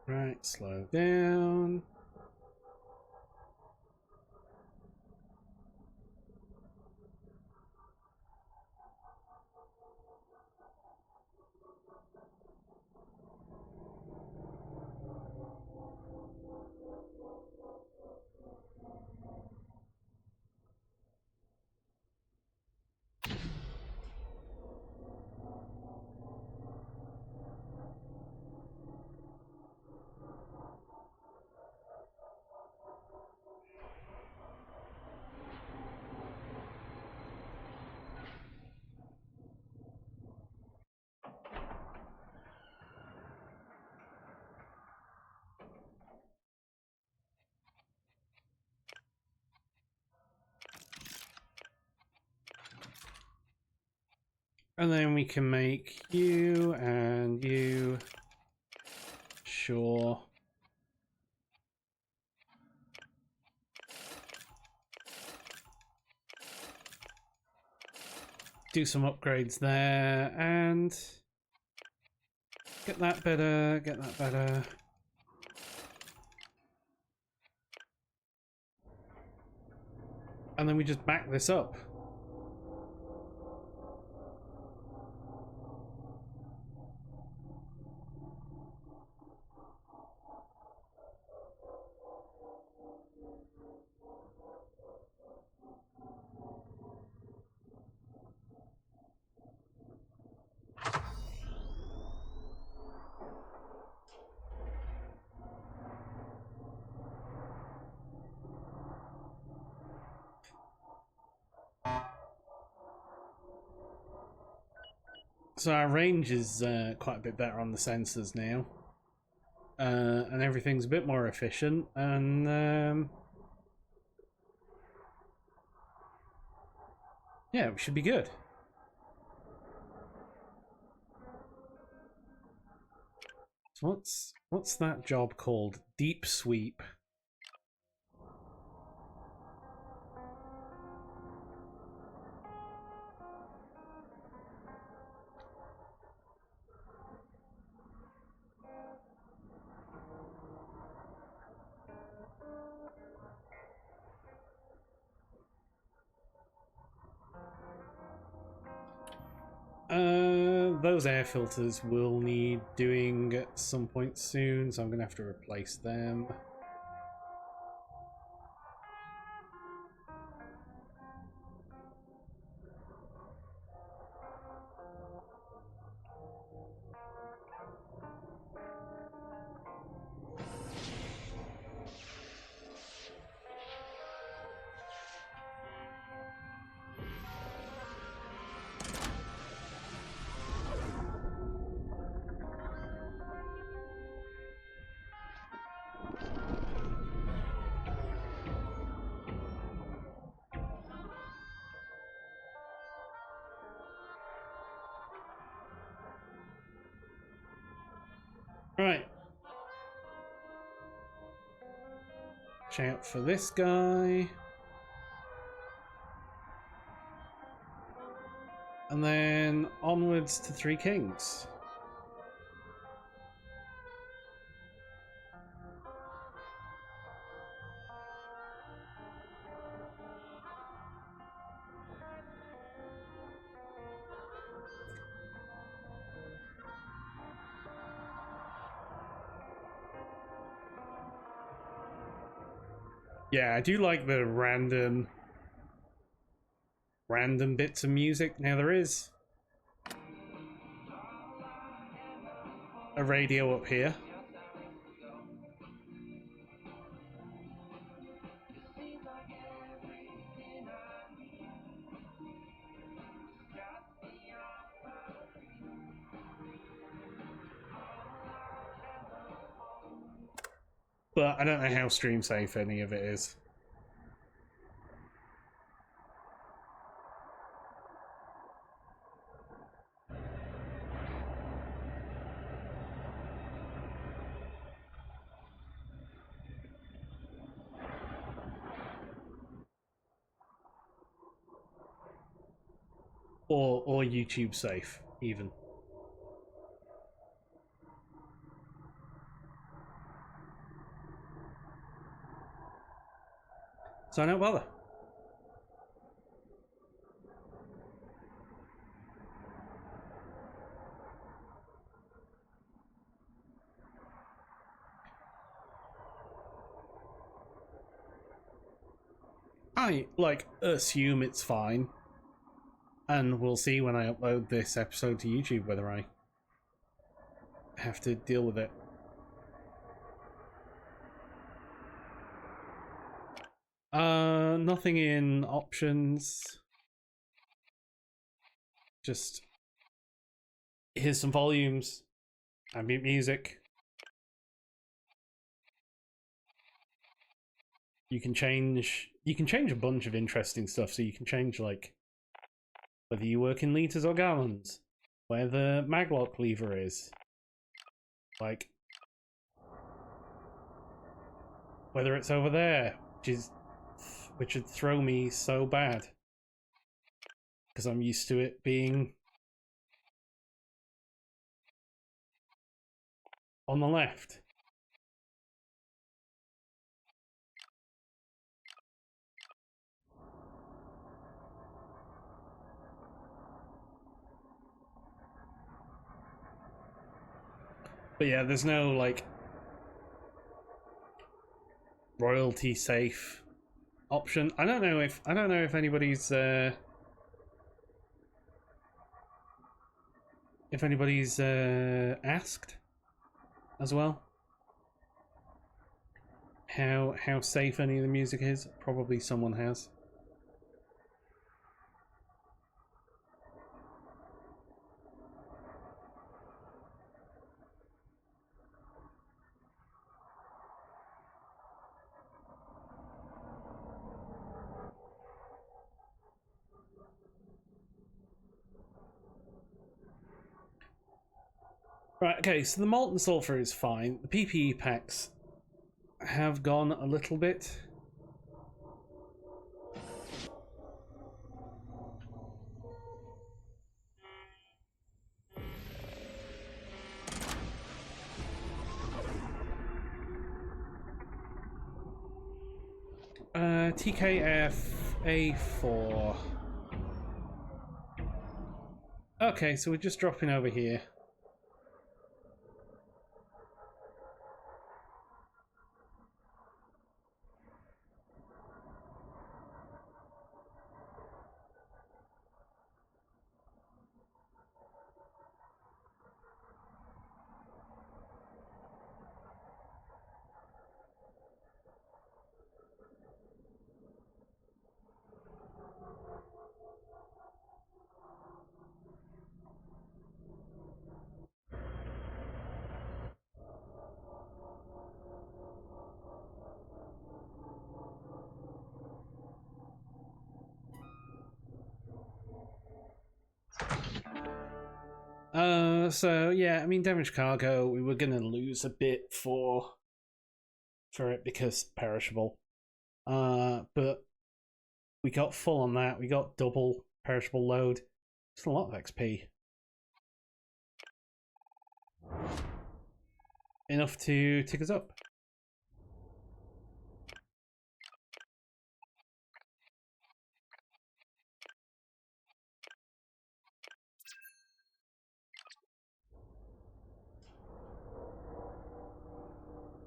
Right, slow down. And then we can make you and you. Sure. Do some upgrades there and get that better, get that better. And then we just back this up. So our range is quite a bit better on the sensors now. And everything's a bit more efficient. And yeah, we should be good. So what's that job called? Deep sweep. Those air filters will need doing at some point soon, so I'm going to have to replace them. Right. Watch out for this guy. And then onwards to Three Kings. Yeah, I do like the random bits of music. Now there is a radio up here. But I don't know how stream safe any of it is. Or YouTube safe, even. So I don't bother. I, like, assume it's fine. And we'll see when I upload this episode to YouTube whether I have to deal with it. Nothing in options. Just here's some volumes, ambient music. You can change a bunch of interesting stuff. So you can change, like, whether you work in liters or gallons, where the maglock lever is, like whether it's over there, which would throw me so bad because I'm used to it being on the left. But yeah, there's no, like, royalty safe option. I don't know if anybody's asked as well how safe any of the music is. Probably someone has. Right, okay, so the molten sulfur is fine. The PPE packs have gone a little bit. TKF A4. Okay, so we're just dropping over here. So yeah, I mean, damaged cargo. We were gonna lose a bit for it because perishable. But we got full on that. We got double perishable load. It's a lot of XP. Enough to tick us up.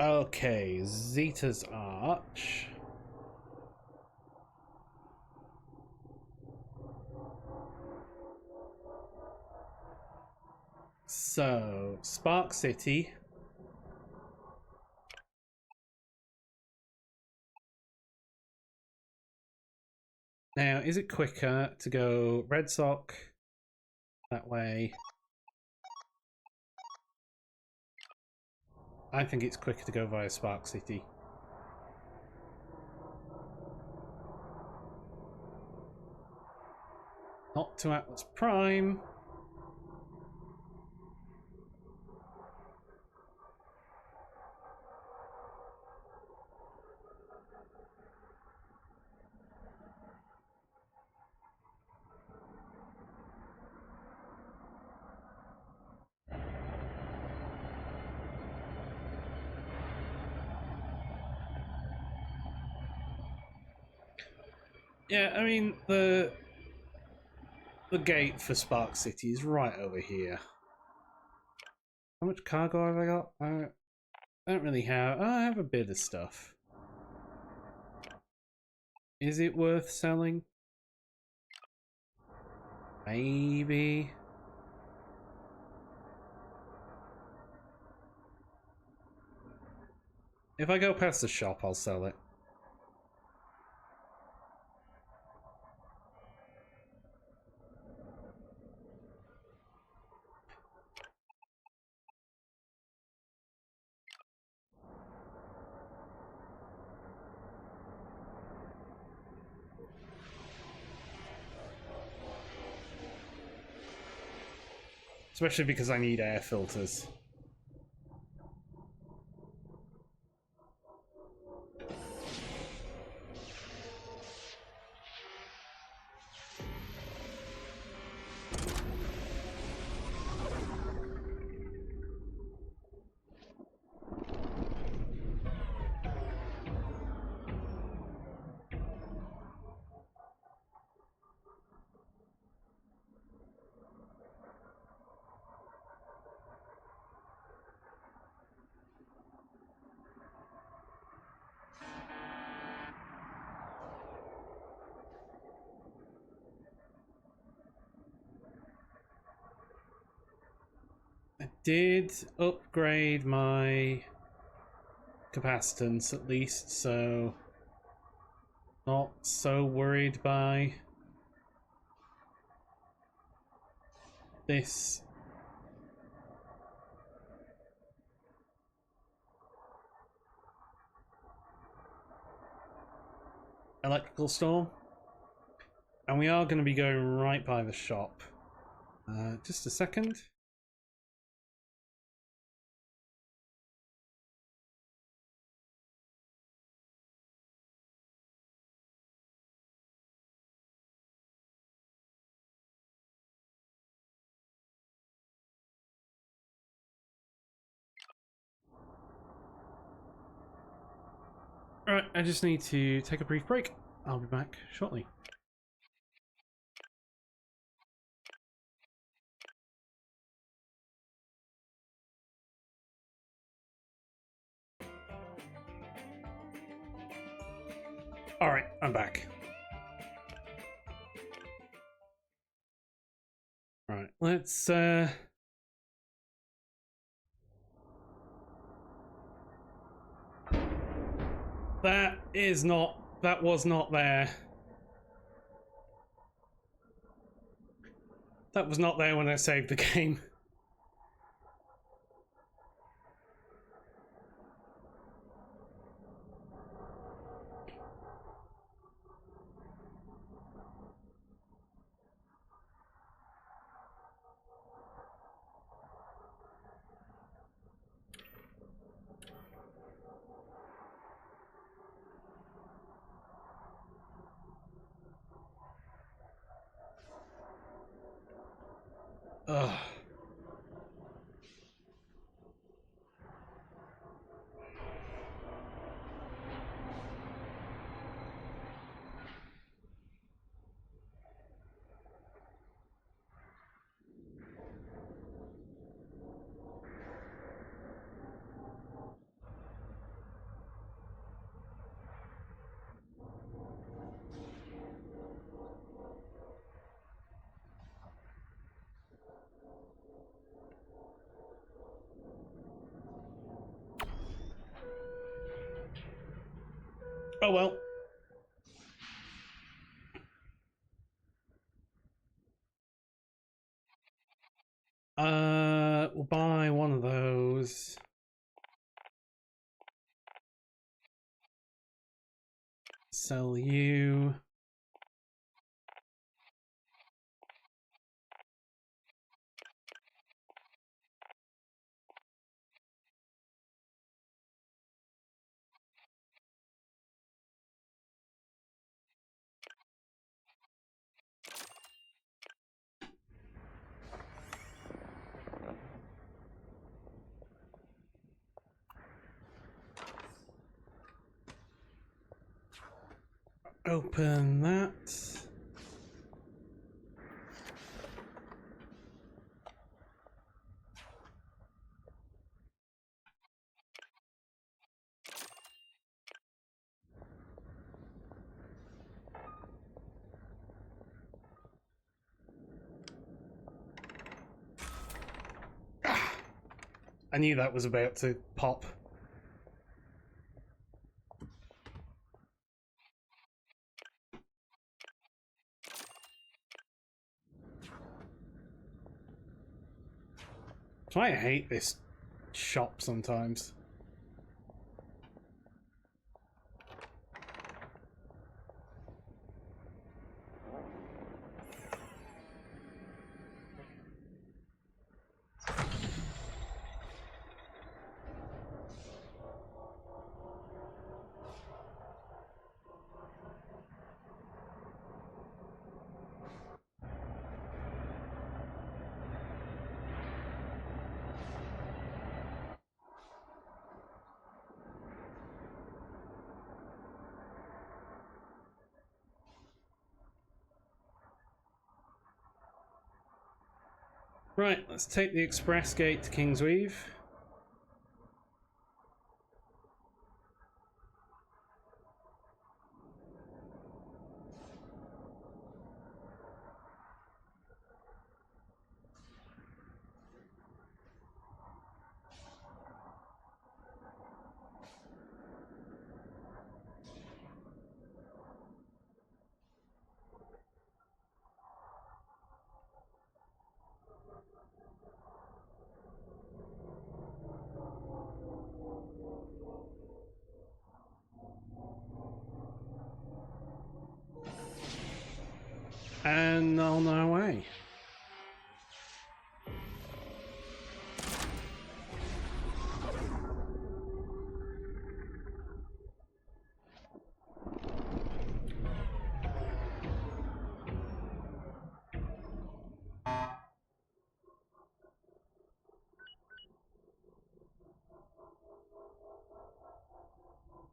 Okay, Zeta's Arch. So, Spark City. Now, is it quicker to go Red Sock that way? I think it's quicker to go via Spark City. Not to Atlas Prime. Yeah, I mean, the gate for Spark City is right over here. How much cargo have I got? I don't really have... I have a bit of stuff. Is it worth selling? Maybe. If I go past the shop, I'll sell it. Especially because I need air filters. I did upgrade my capacitance at least, so not so worried by this. Electrical storm. And we are going to be going right by the shop. Just a second. Alright, I just need to take a brief break. I'll be back shortly. Alright, I'm back. Right, let's that was not there. That was not there when I saved the game. Ugh. Oh well. We'll buy one of those. Sell you. Open that. I knew that was about to pop. That's why I hate this shop sometimes. Right, let's take the express gate to Kingsweave. And on our way.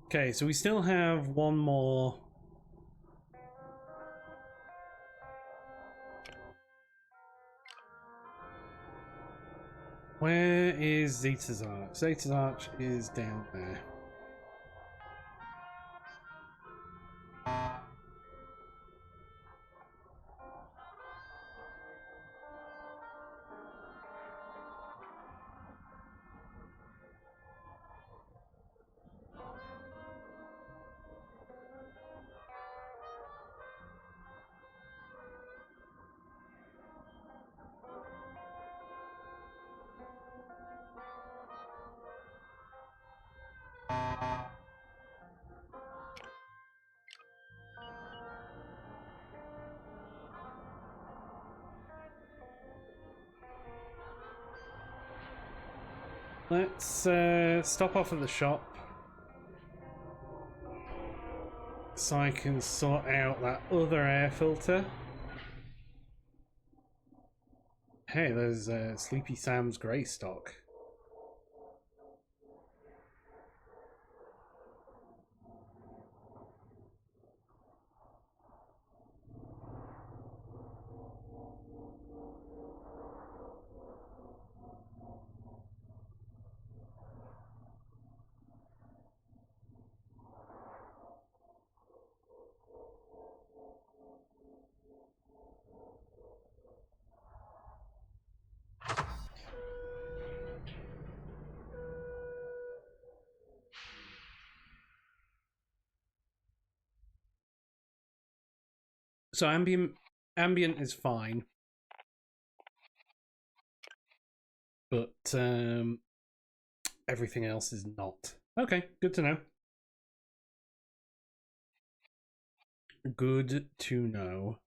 Okay, so we still have one more. Where is Zeta's Arch? Zeta's Arch is down there. Let's stop off at the shop so I can sort out that other air filter. hey, there's Sleepy Sam's Greystock. So ambient is fine, but everything else is not. Okay, good to know. Good to know.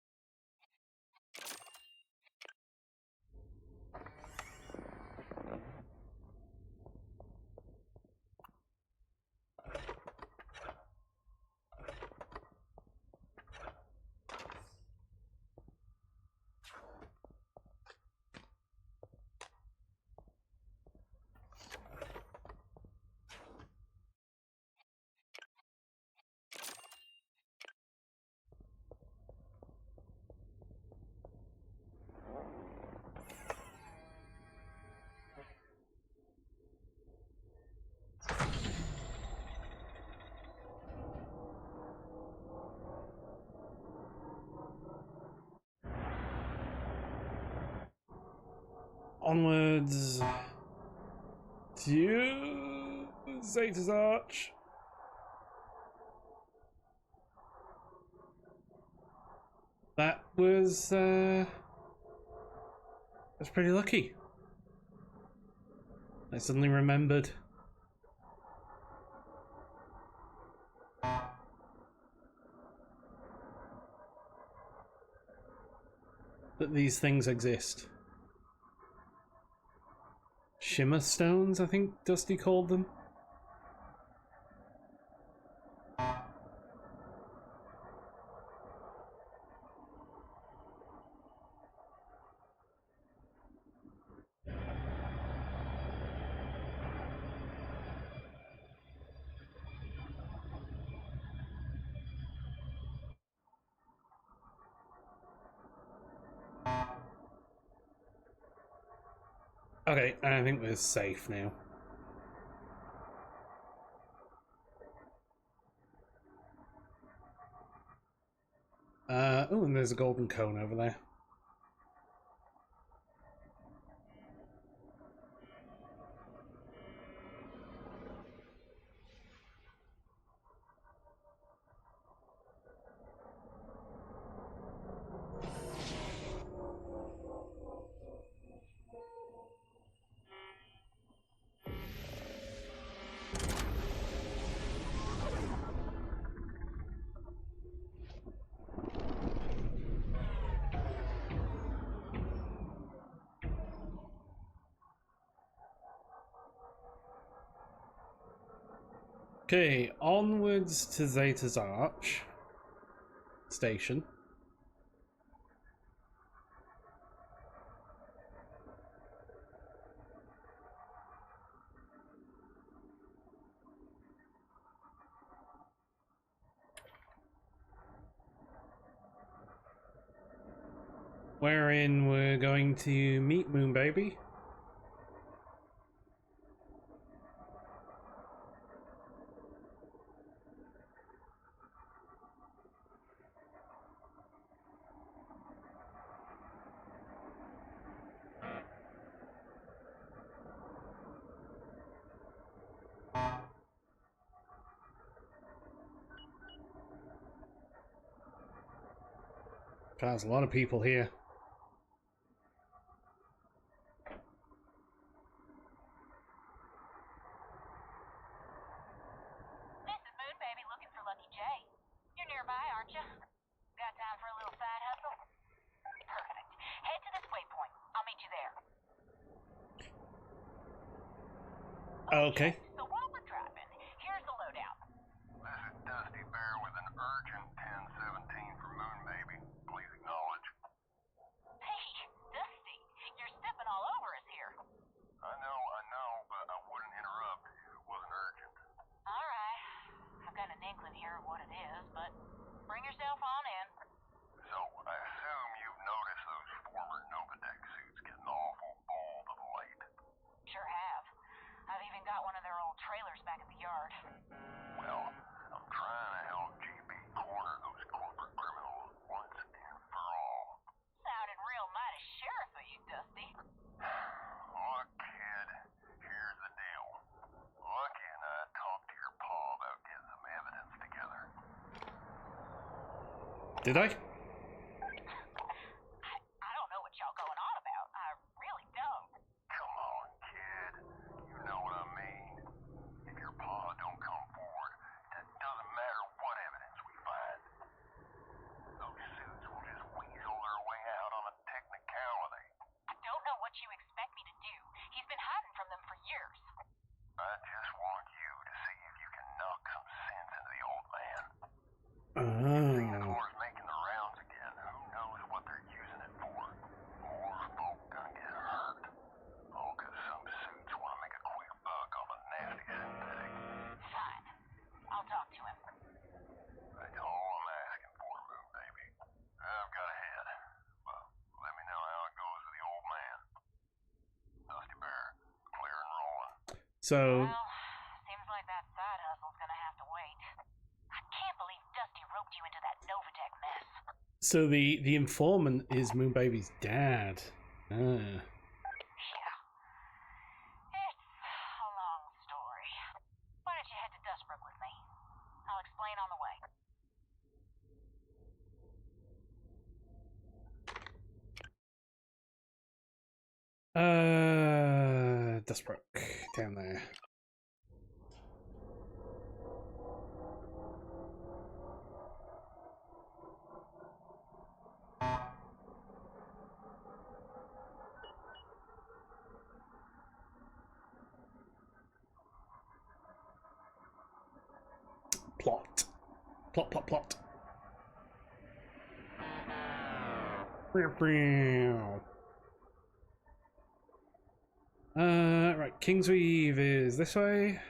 Onwards to Zeta's Arch. That was pretty lucky. I suddenly remembered that these things exist. Shimmer stones, I think Dusty called them. Okay, I think we're safe now. Oh, and there's a golden cone over there. Okay, onwards to Zeta's Arch station. Wherein we're going to meet Moonbaby. There's a lot of people here. This is Moonbaby looking for Lucky J. You're nearby, aren't you? Got time for a little side hustle? Perfect. Head to this waypoint. I'll meet you there. Okay. So while we're driving, here's the lowdown. This is Dusty Bear with an urgent 1017 for Moonbaby. Please acknowledge. Hey, Dusty, you're Did I? I don't know what y'all going on about. I really don't. Come on, kid. You know what I mean. If your pa don't come forward, it doesn't matter what evidence we find. Those suits will just weasel their way out on a technicality. I don't know what you expect me to do. He's been hiding from them for years. I just want you to see if you can knock some sense into the old man. Oh. Car's making the rounds again. Who knows what they're using it for? More folk gonna get hurt. All 'cause some suits want to make a quick buck off a nasty synthetic. Fine. I'll talk to him. That's all I'm asking for, Moon Baby. I've got to head. But let me know how it goes with the old man. Dusty Bear, clear and rolling. So, Well, seems like that side hustle's gonna have to wait. I can't believe Dusty roped you into that Novatech mess. so the informant is Moonbaby's dad. Ah. Yeah. It's a long story. Why don't you head to Dustbrook with me? I'll explain on the way. Dustbrook down there. Plot. Plot. Right, Kingsweave is this way.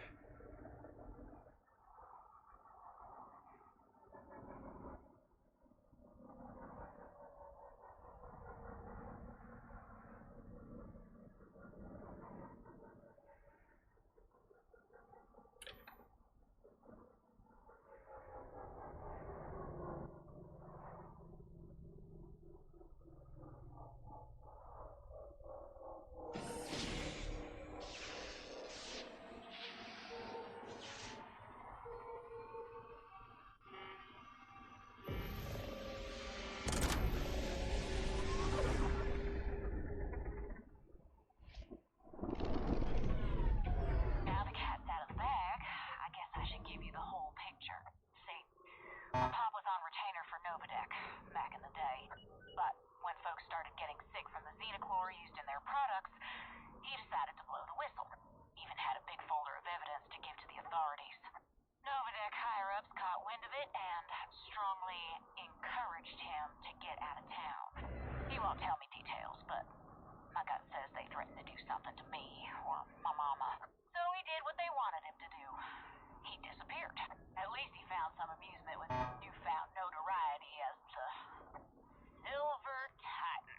Now the cat's out of the bag, I guess I should give you the whole picture. See, my pop was on retainer for Novatech back in the day. But when folks started getting sick from the Xenochlor used in their products, he decided to blow the whistle. Even had a big folder of evidence to give to the authorities. Novatech higher-ups caught wind of it and strongly encouraged him to get out of town. He won't tell me details, but my gut says they threatened to do something to me or my mama. So he did what they wanted him to do. He disappeared. At least he found some amusement with newfound notoriety as the Silver Titan.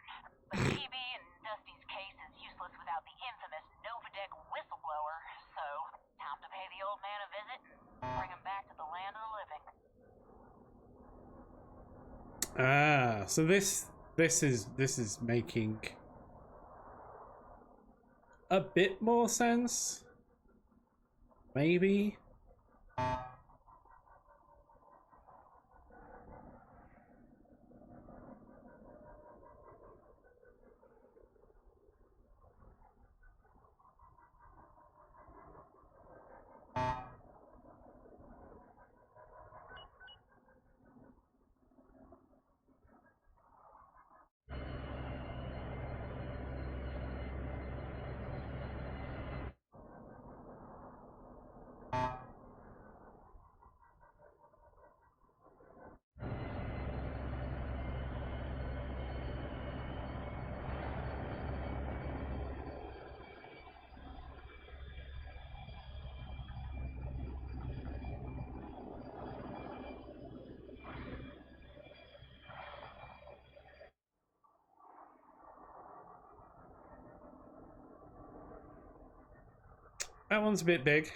But TB and Dusty's case is useless without the infamous Novatech whistleblower, so time to pay the old man a visit and bring him back to the land of the living. Ah, so this is making a bit more sense. Maybe. That one's a bit big.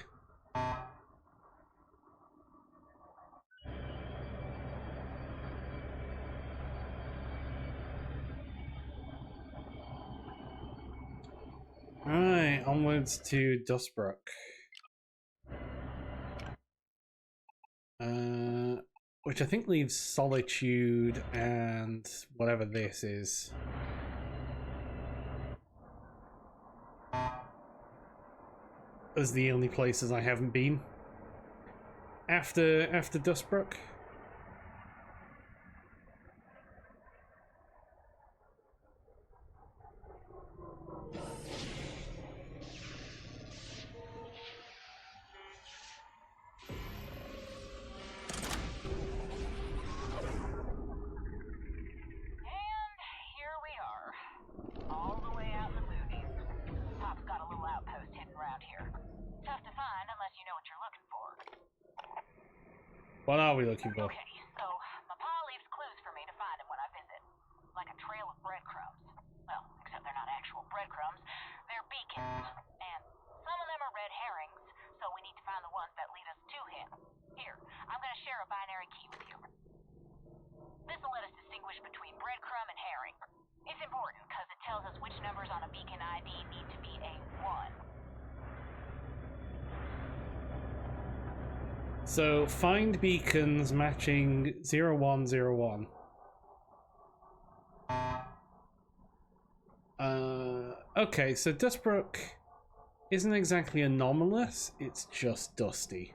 Alright, onwards to Dustbrook. which I think leaves Solitude and whatever this is. As the only places I haven't been. After Dustbrook. What are we looking for? Okay, so my pa leaves clues for me to find him when I visit. Like a trail of breadcrumbs. Well, except they're not actual breadcrumbs. They're beacons. And some of them are red herrings, so we need to find the ones that lead us to him. Here, I'm gonna share a binary key with you. This'll let us distinguish between breadcrumb and herring. It's important because it tells us which numbers on a beacon ID need to be a 1. So, find beacons matching 0101. Okay, so Dustbrook isn't exactly anomalous, it's just dusty.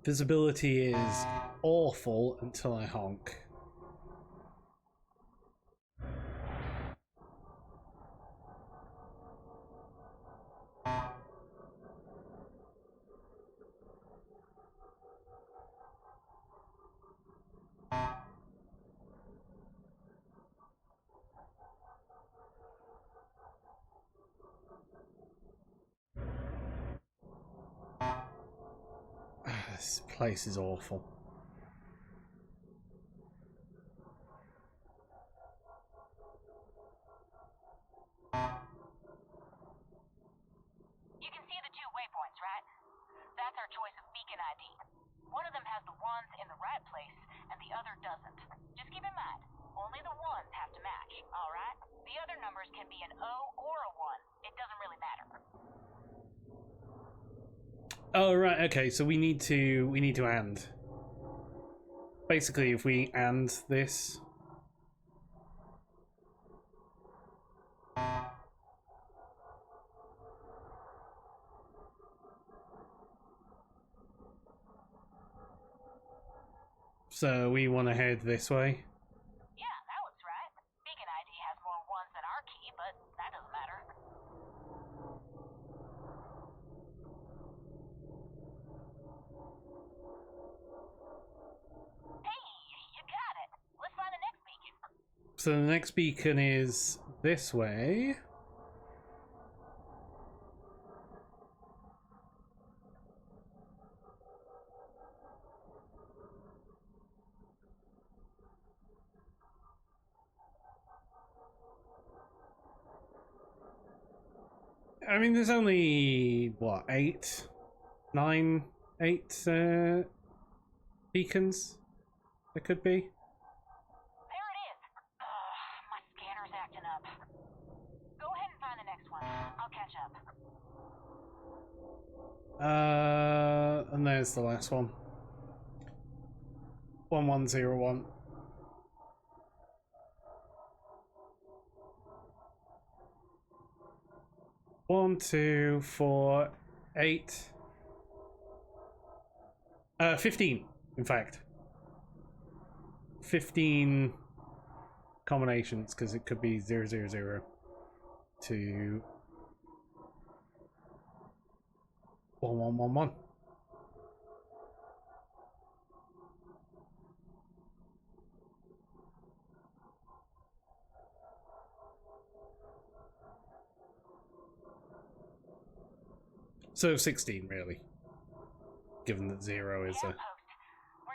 Visibility is awful until I honk. This place is awful. You can see the 2 waypoints, right? That's our choice of beacon ID. One of them has the ones in the right place, and the other doesn't. Just keep in mind, only the ones have to match, alright? The other numbers can be an O or a 1. It doesn't really matter. Oh right, okay, so we need to and. Basically, if we and this. So we want to head this way. Yeah, that looks right. Beacon ID has more 1s than our key, but that doesn't matter. Hey, you got it. Let's find the next beacon. So the next beacon is this way. I mean, there's only, what, 8? 9? 8 beacons? There could be. There it is. My scanner's acting up. Go ahead and find the next one. I'll catch up. And there's the last one. 1101. One, 2, 4, 8. 15, in fact. 15 combinations, because it could be 000 to 1111. So 16, really. Given that 0 is a... We're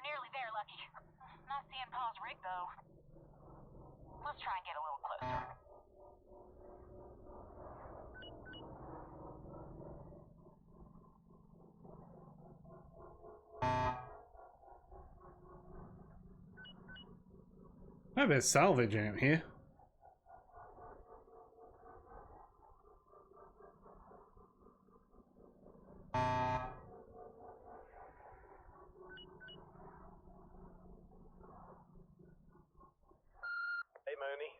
nearly there, Lucky. Not seeing Pa's rig, though. Let's try and get a little closer. I bet salvage out here. Hey, Mooney.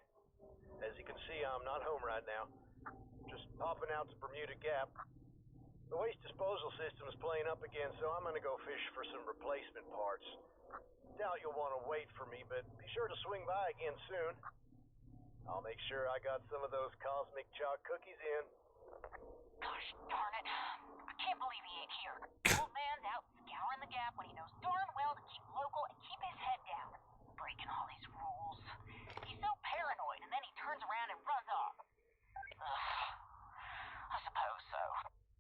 As you can see, I'm not home right now. Just popping out to Bermuda Gap. The waste disposal system is playing up again, so I'm gonna go fish for some replacement parts. Doubt you'll want to wait for me, but be sure to swing by again soon. I'll make sure I got some of those cosmic chalk cookies in. Gosh darn it. I can't believe he ain't here. Old man's out scouring the Gap when he knows darn well to keep local and keep his head down. Breaking all these rules. He's so paranoid, and then he turns around and runs off. Ugh. I suppose so.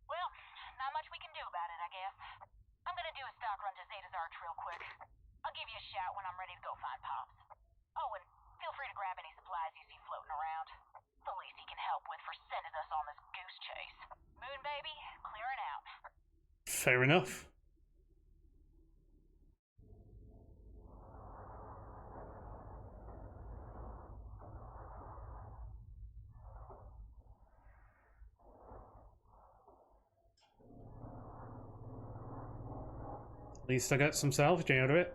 Well, not much we can do about it, I guess. I'm gonna do a stock run to Zeta's Arch real quick. I'll give you a shout when I'm ready to go find Pops. Oh, and feel free to grab any supplies you see floating around. The least he can help with for sending us on this goose chase. Moon baby, clearing out. Fair enough. At least I got some salvage out of it.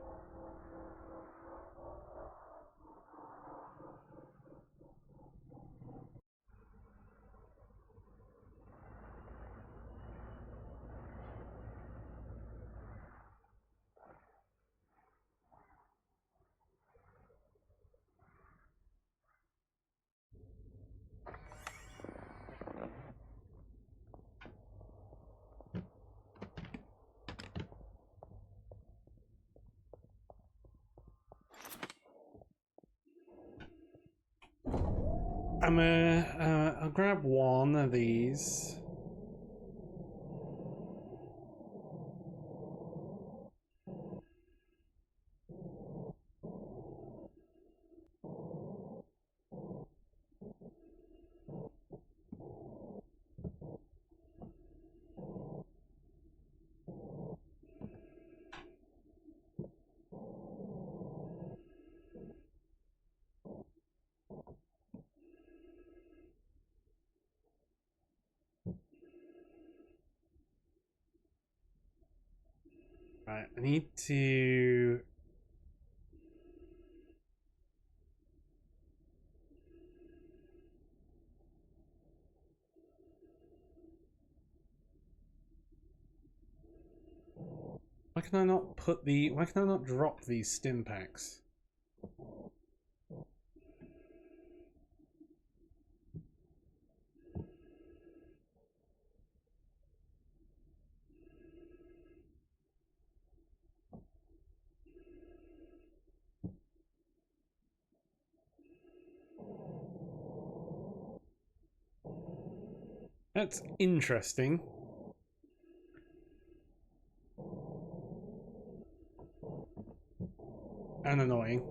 I'll grab one of these. Right, I need to... Why can I not put the... Why can I not drop these stim packs? That's interesting. And annoying.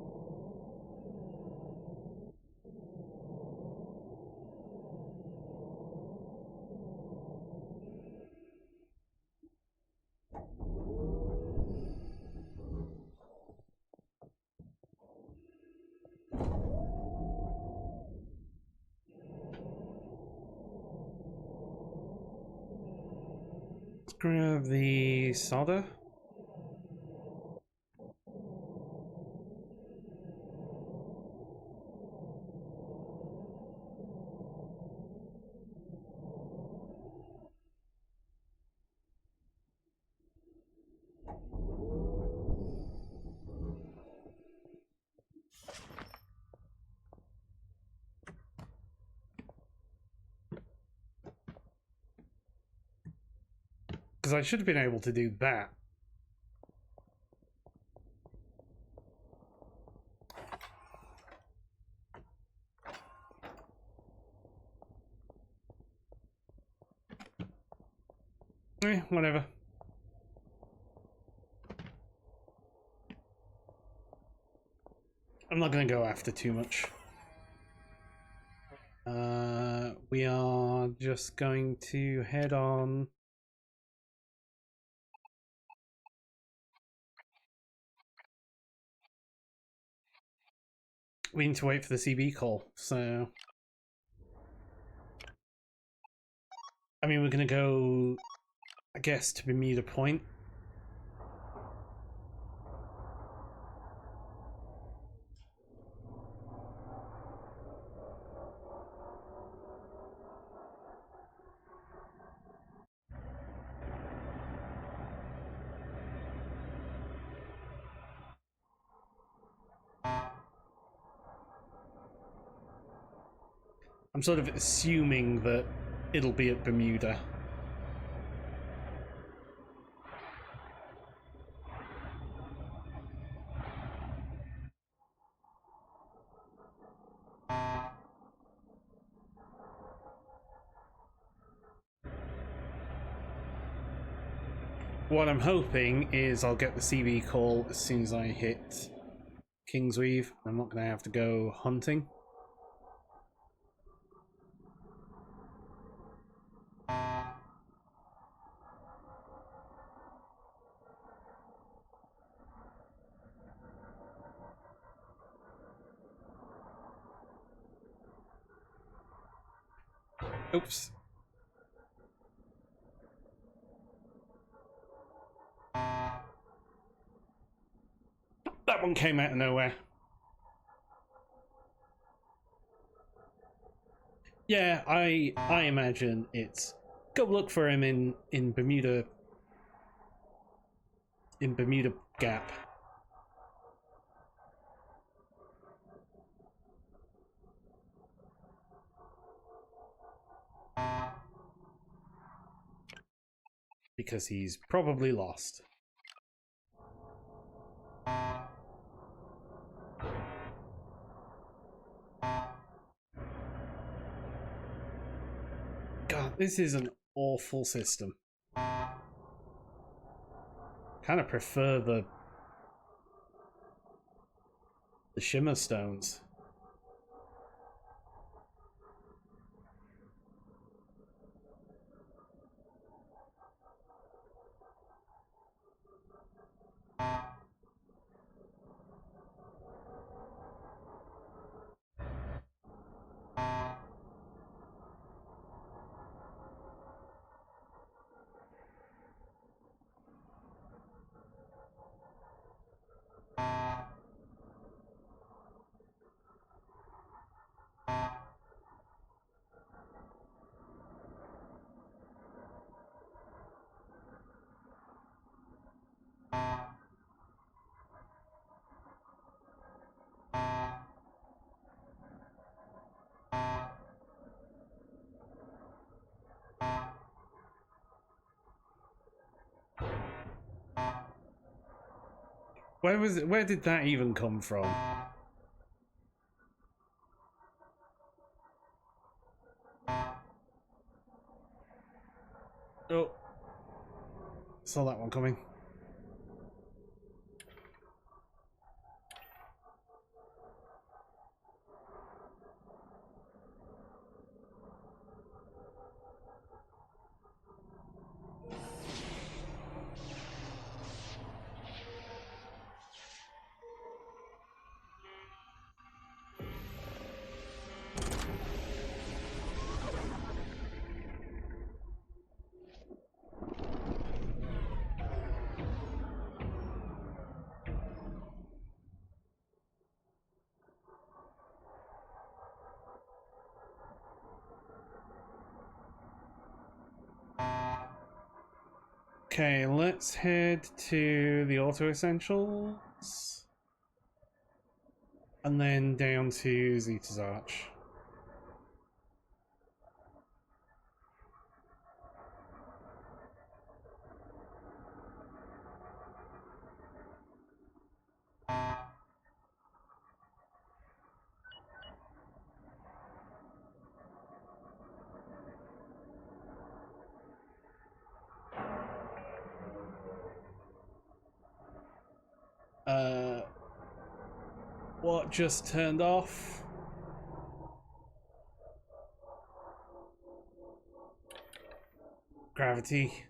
Let's grab the solder. Because I should have been able to do that. Whatever. I'm not going to go after too much. We are just going to head on. we need to wait for the CB call. So, I mean, we're gonna go, I guess, to Bermuda Point. I'm sort of assuming that it'll be at Bermuda. What I'm hoping is I'll get the CB call as soon as I hit Kingsweave. I'm not going to have to go hunting. Oops. That one came out of nowhere. Yeah, I imagine it's go look for him in Bermuda Gap. Because he's probably lost. God, this is an awful system. Kind of prefer the shimmer stones. Where did that even come from? Oh. Saw that one coming. Okay, let's head to the Auto Essentials. And then down to Zeta's Arch. What just turned off? Gravity.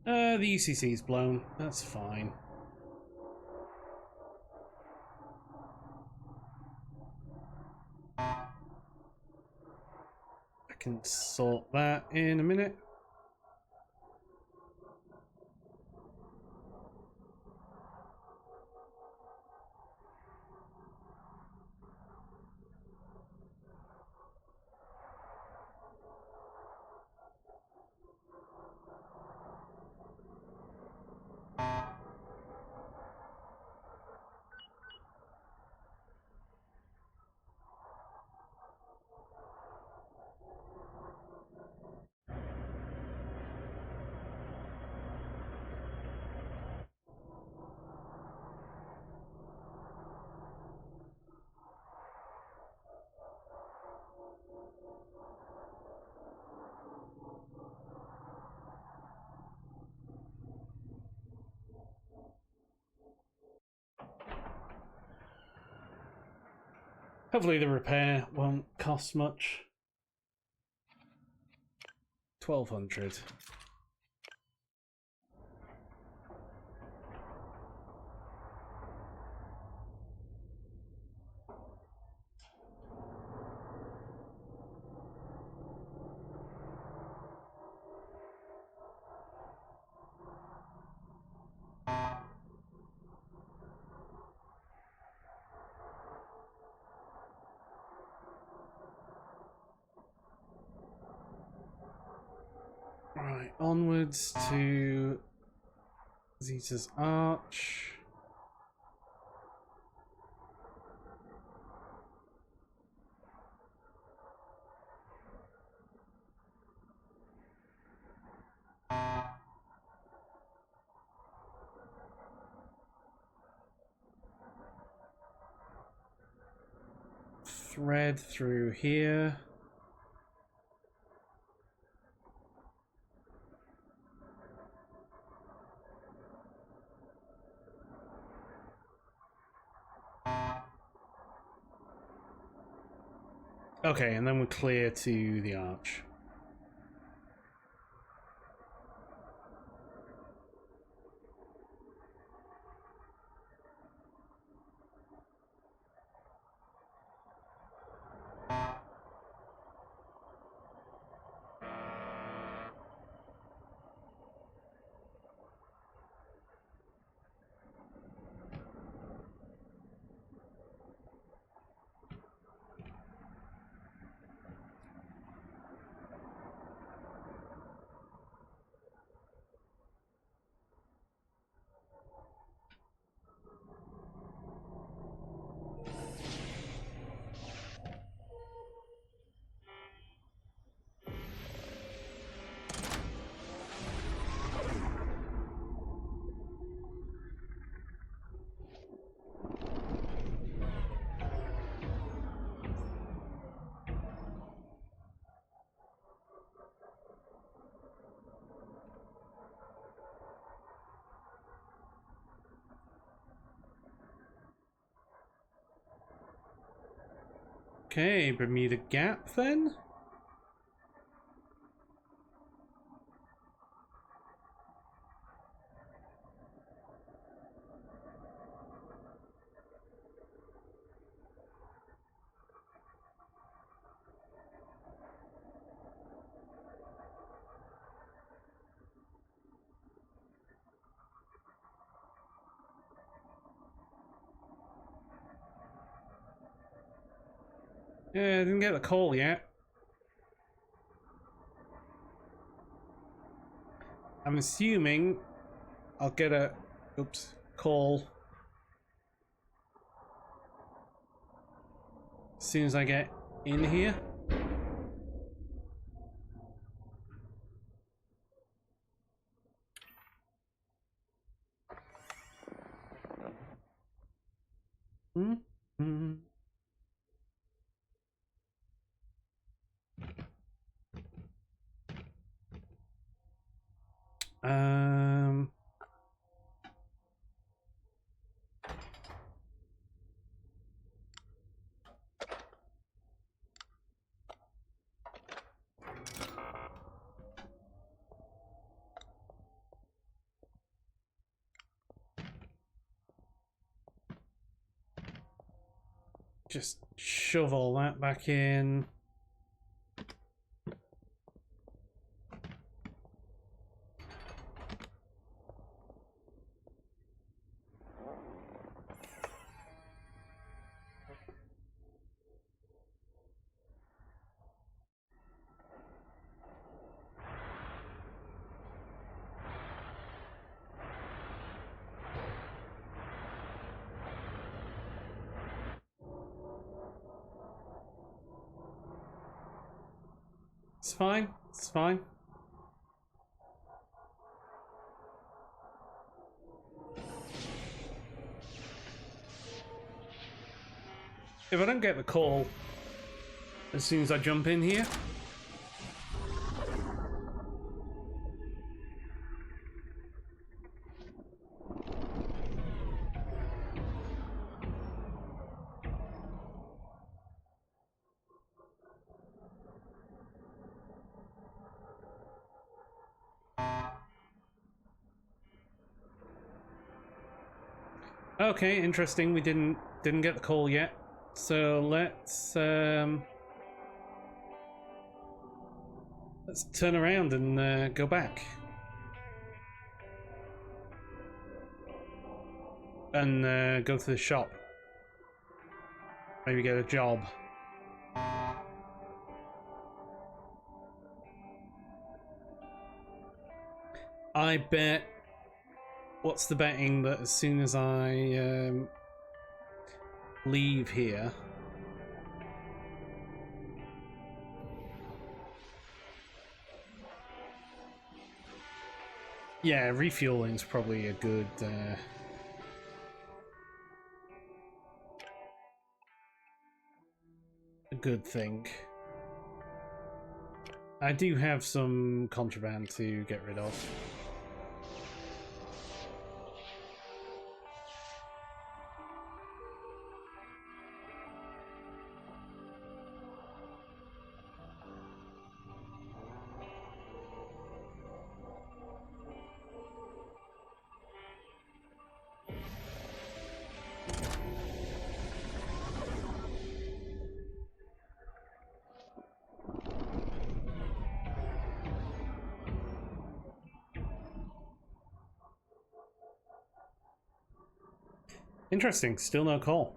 The UCC's blown. That's fine. can sort that in a minute. Hopefully the repair won't cost much. 1,200. Right, onwards to Zeta's Arch. Thread through here. Okay, and then we're clear to the arch. Okay, Bermuda Gap then? Yeah, I didn't get the call yet. I'm assuming I'll get a call as soon as I get in here. Mm-hmm. Um, just shove all that back in. It's fine. It's fine. If I don't get the call as soon as I jump in here, okay, interesting. We didn't get the call yet, so let's turn around and go back and go to the shop. Maybe get a job. I bet. What's the betting that as soon as I leave here, yeah, refueling's probably a good thing. I do have some contraband to get rid of. Interesting, still no call.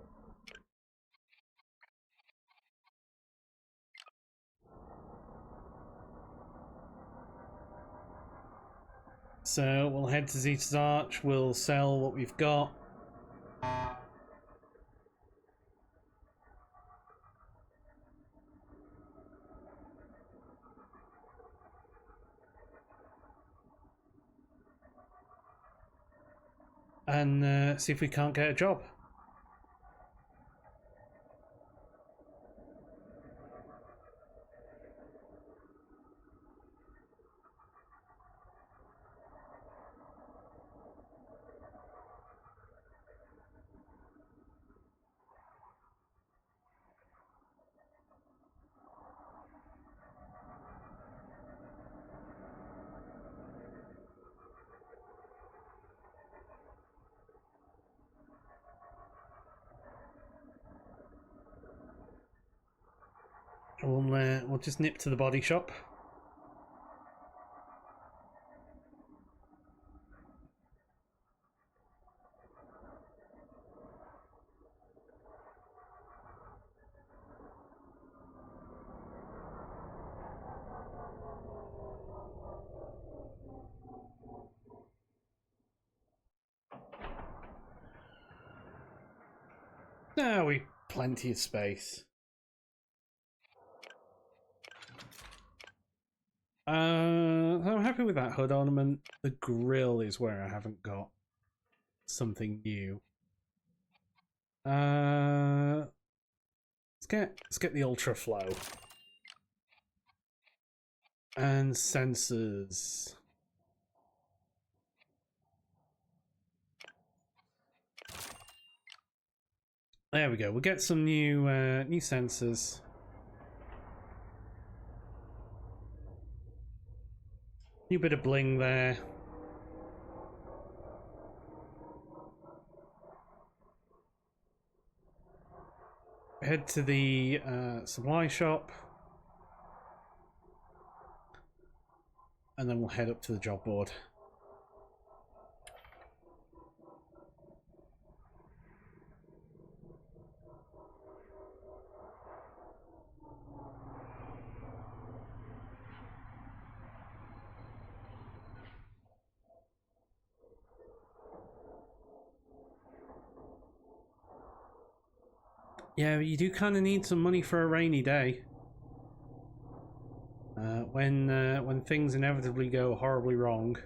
So we'll head to Zeta's Arch, we'll sell what we've got. And see if we can't get a job. We'll just nip to the body shop. Now we've plenty of space. I'm happy with that hood ornament. The grill is where I haven't got something new. Let's get the ultra flow and sensors. There we go. We'll get some new sensors. New bit of bling there. Head to the supply shop. And then we'll head up to the job board. Yeah, but you do kind of need some money for a rainy day. When things inevitably go horribly wrong.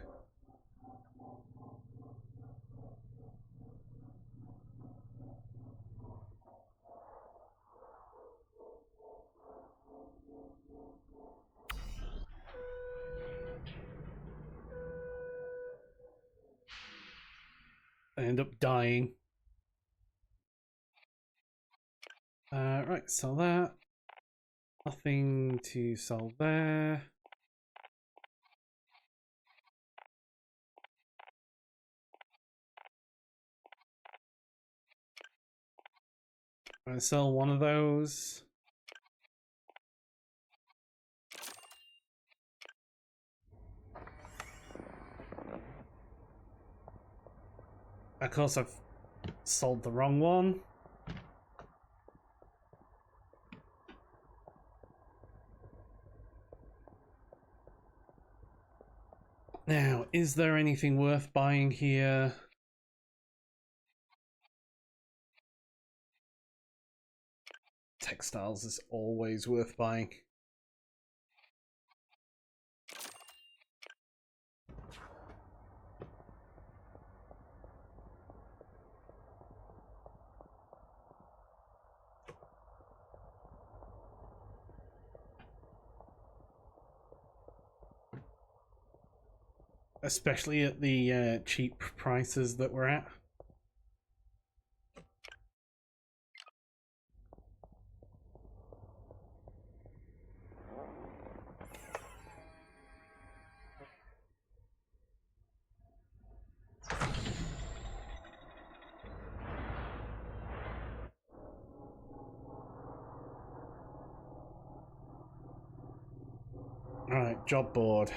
I end up dying. Right, sell that. Nothing to sell there. I'm gonna sell one of those. Of course, I've sold the wrong one. Now, is there anything worth buying here? Textiles is always worth buying. Especially at the cheap prices that we're at. Alright, job board.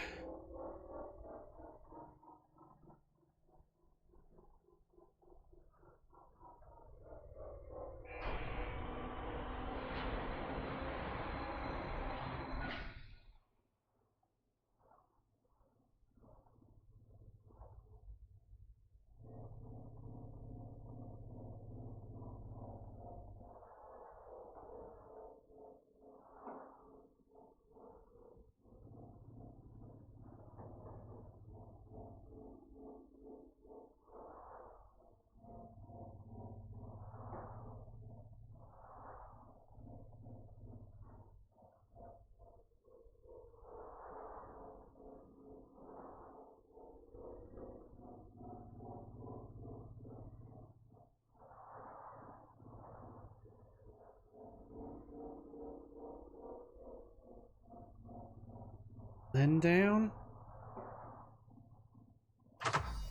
Then down.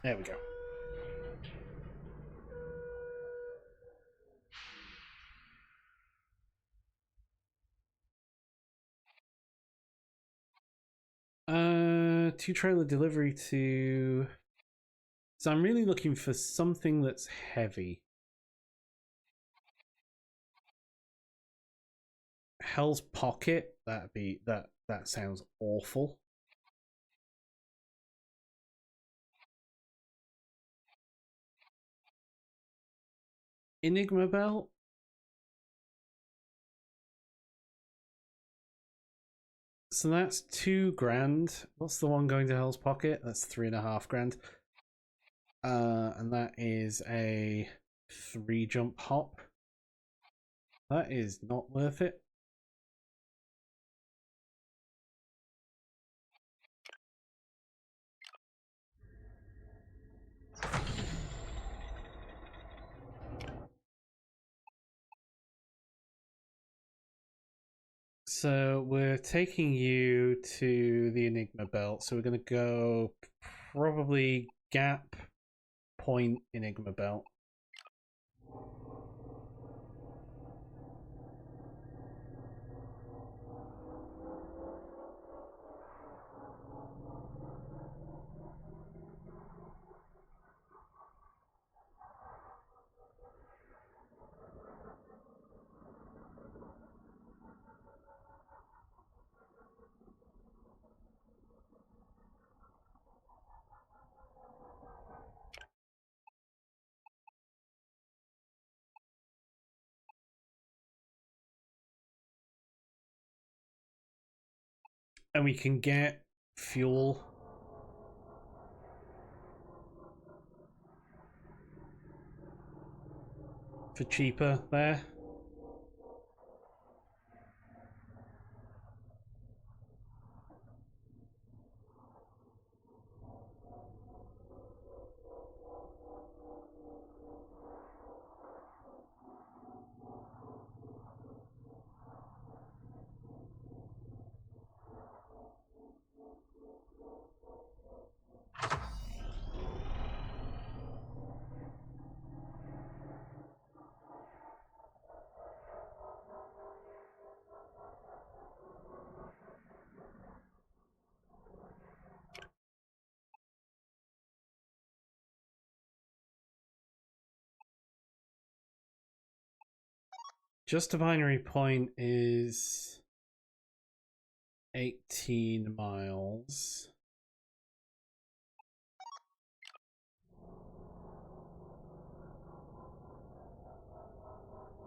There we go. Two trailer delivery to... So I'm really looking for something that's heavy. Hell's Pocket, that sounds awful. Enigma Belt. So that's $2,000. What's the one going to Hell's Pocket? That's $3,500. And that is a 3-jump hop. That is not worth it. So we're taking you to the Enigma Belt. So we're going to go probably Gap Point Enigma Belt. And we can get fuel. For cheaper there. Just a binary point is 18 miles.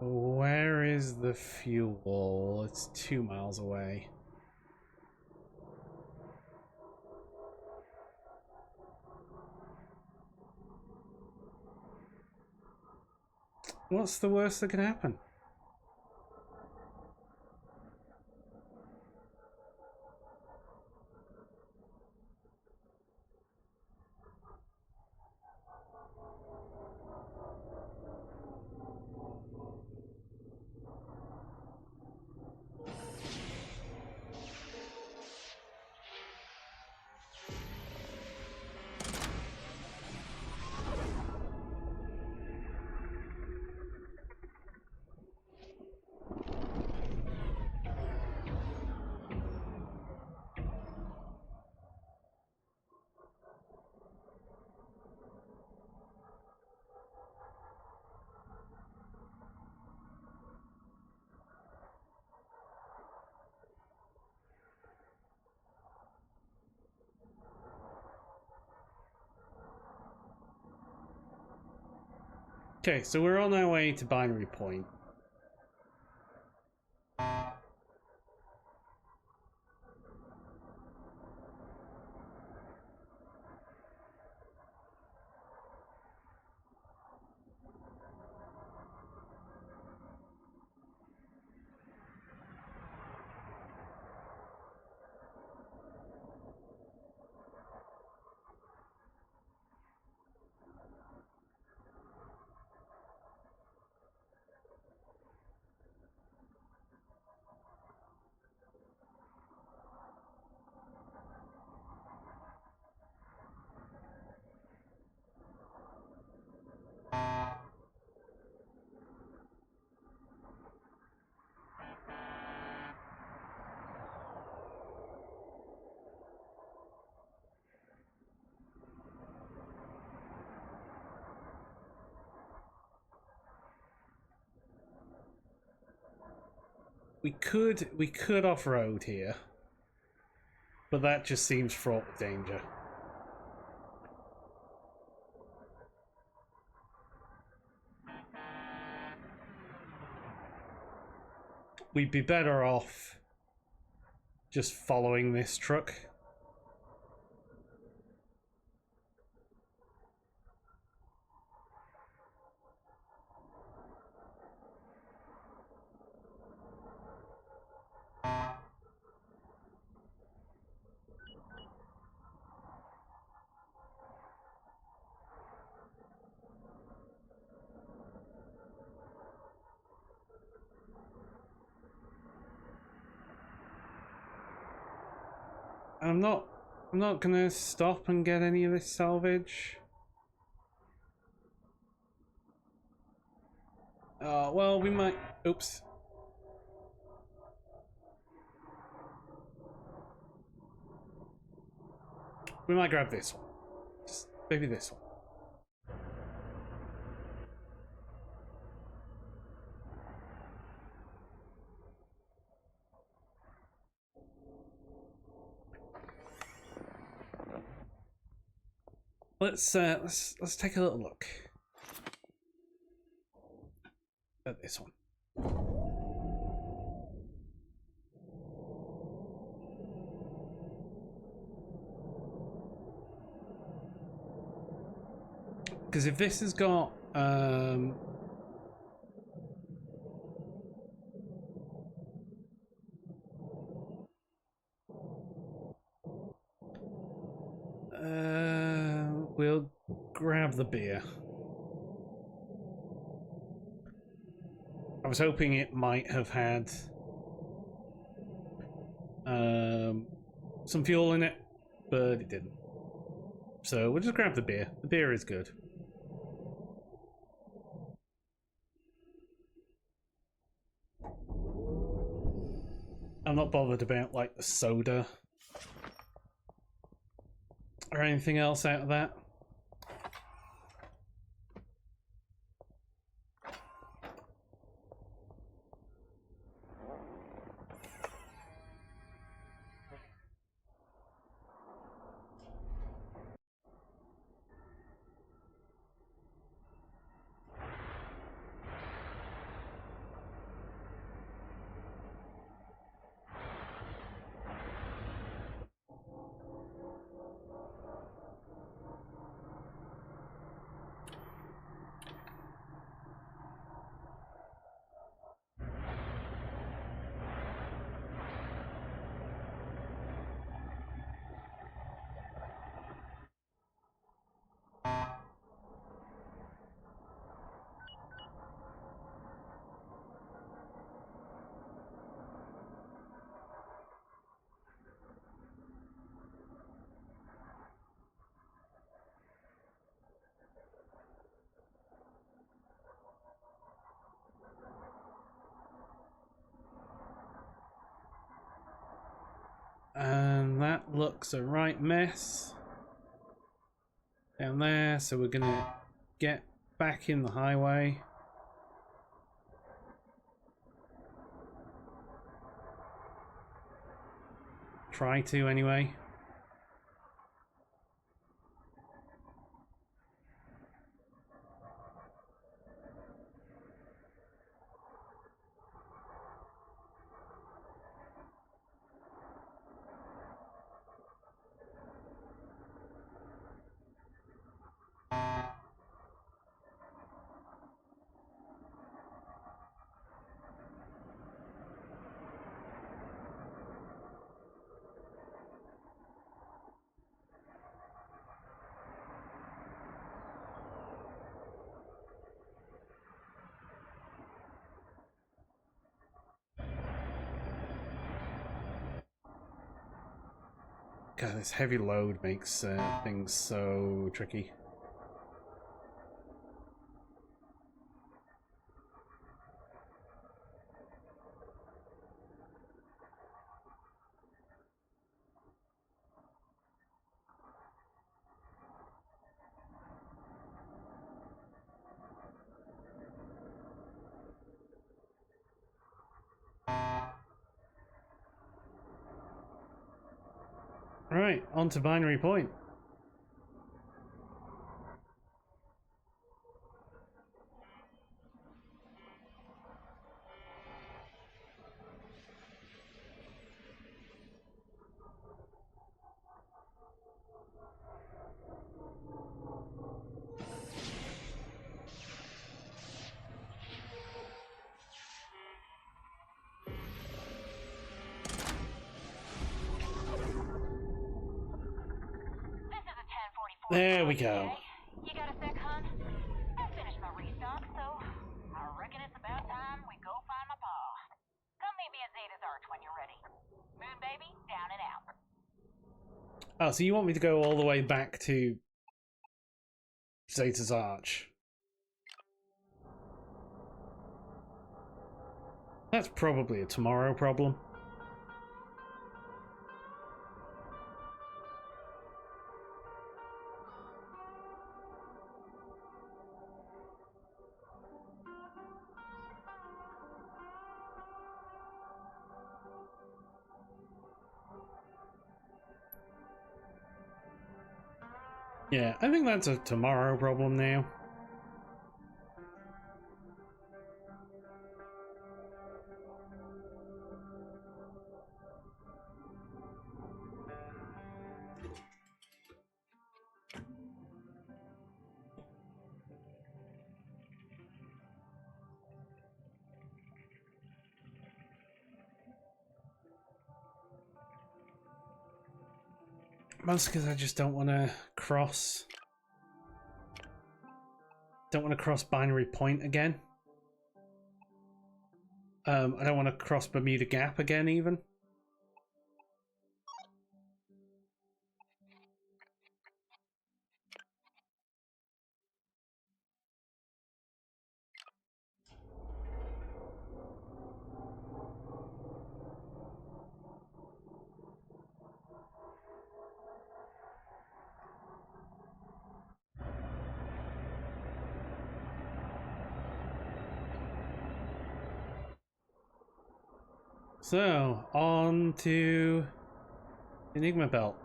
Where is the fuel? It's 2 miles away. What's the worst that can happen? Okay, so we're on our way to binary point. We could off-road here, but that just seems fraught with danger. We'd be better off just following this truck. I'm not gonna stop and get any of this salvage. Well, we might. Oops. We might grab this one. Just maybe this one. Let's take a little look at this one. Because if this has got we'll grab the beer. I was hoping it might have had some fuel in it, but it didn't. So we'll just grab the beer. The beer is good. I'm not bothered about like the soda or anything else out of that. And that looks a right mess down there, so we're gonna get back in the highway. Try to, anyway. God, this heavy load makes things so tricky. Right, on to Binary Point. There we go. You got a sec, hon? I finished my restock, so I reckon it's about time we go find my pa. Come meet me at Zeta's Arch when you're ready. Moon baby, down and out. Oh, so you want me to go all the way back to Zeta's Arch? That's probably a tomorrow problem. Yeah, I think that's a tomorrow problem now. Mostly because I just don't want to cross. Don't want to cross Binary Point again. I don't want to cross Bermuda Gap again, even. So, on to Enigma Belt.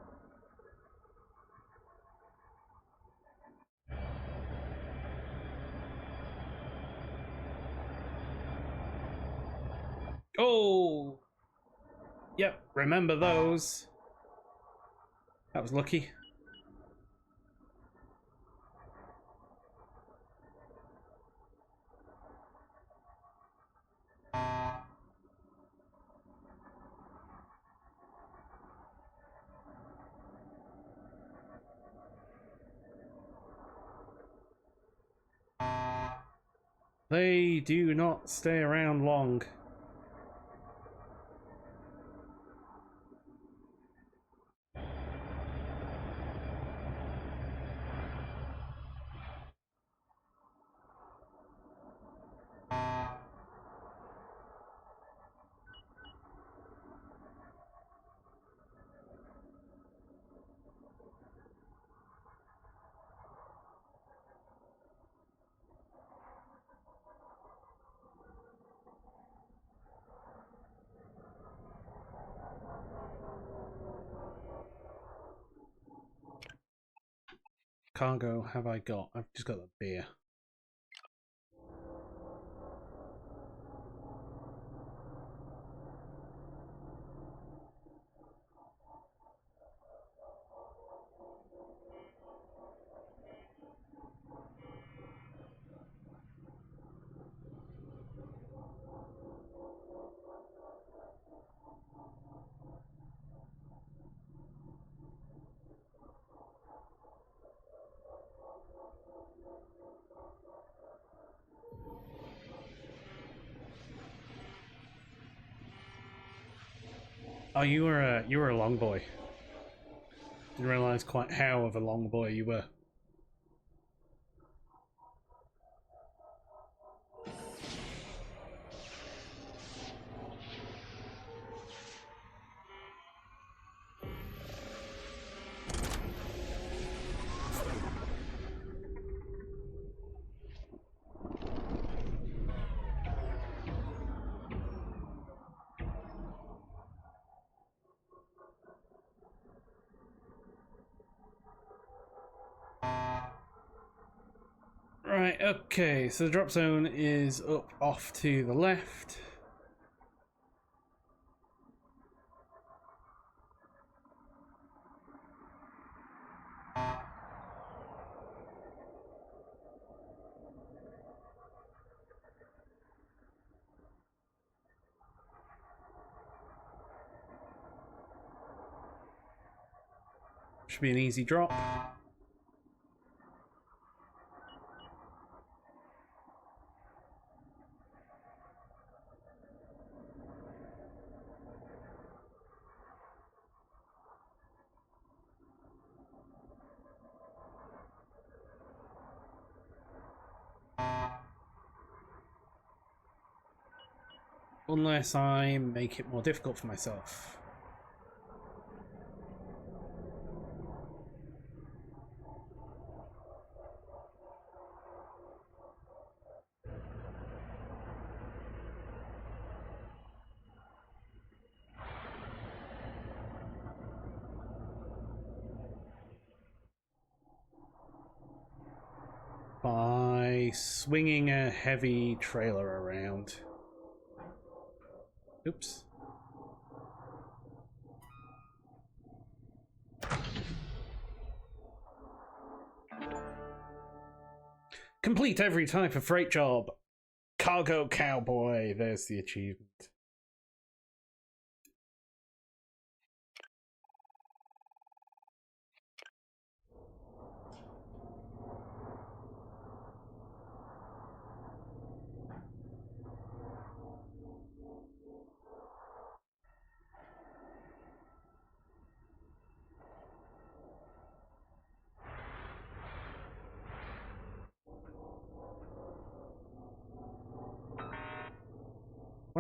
Oh! Yep, remember those. That was lucky. They do not stay around long. Cargo have I got? I've just got the beer. Oh, you were a long boy. Didn't realize quite how of a long boy you were. Right, okay, so the drop zone is up off to the left. Should be an easy drop. Unless I make it more difficult for myself. By swinging a heavy trailer around. Oops. Complete every type of freight job. Cargo cowboy. There's the achievement.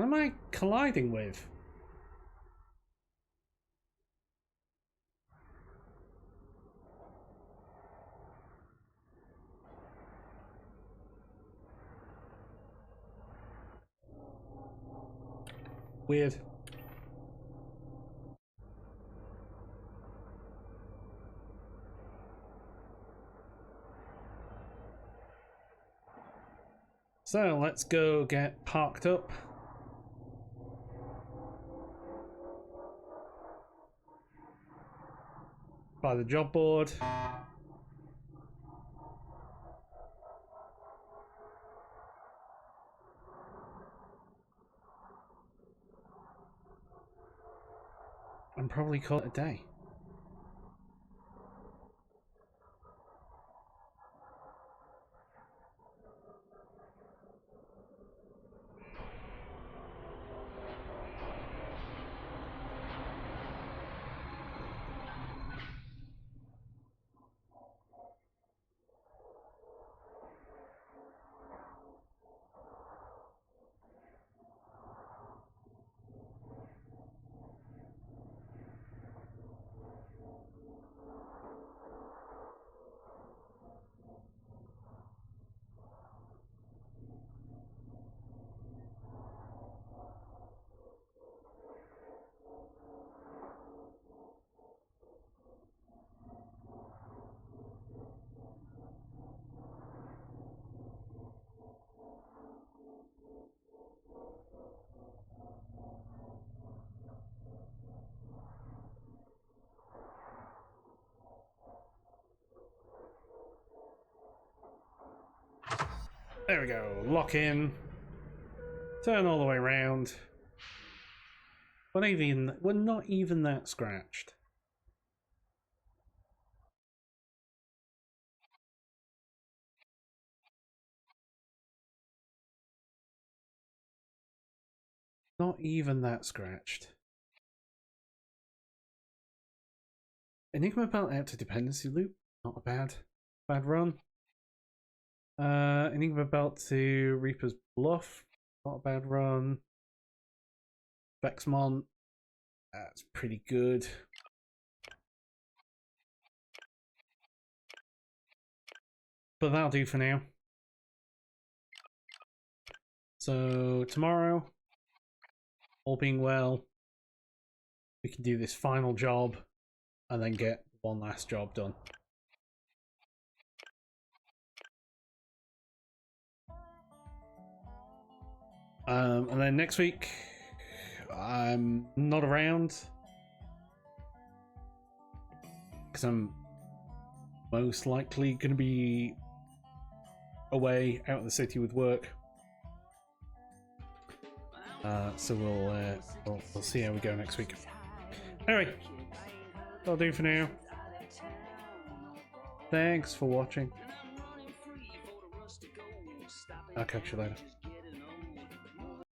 What am I colliding with? Weird. So let's go get parked up. By the job board. And probably call it a day. There we go. Lock in. Turn all the way around. We're not even that scratched. Not even that scratched. Enigma belt out to dependency loop. Not a bad run. Enigma belt to Reaper's Bluff. Not a bad run. Vexmont. That's pretty good. But that'll do for now. So tomorrow, all being well, we can do this final job and then get one last job done. And then next week, I'm not around because I'm most likely going to be away out of the city with work. So we'll see how we go next week. Anyway, that'll do for now. Thanks for watching. I'll catch you later.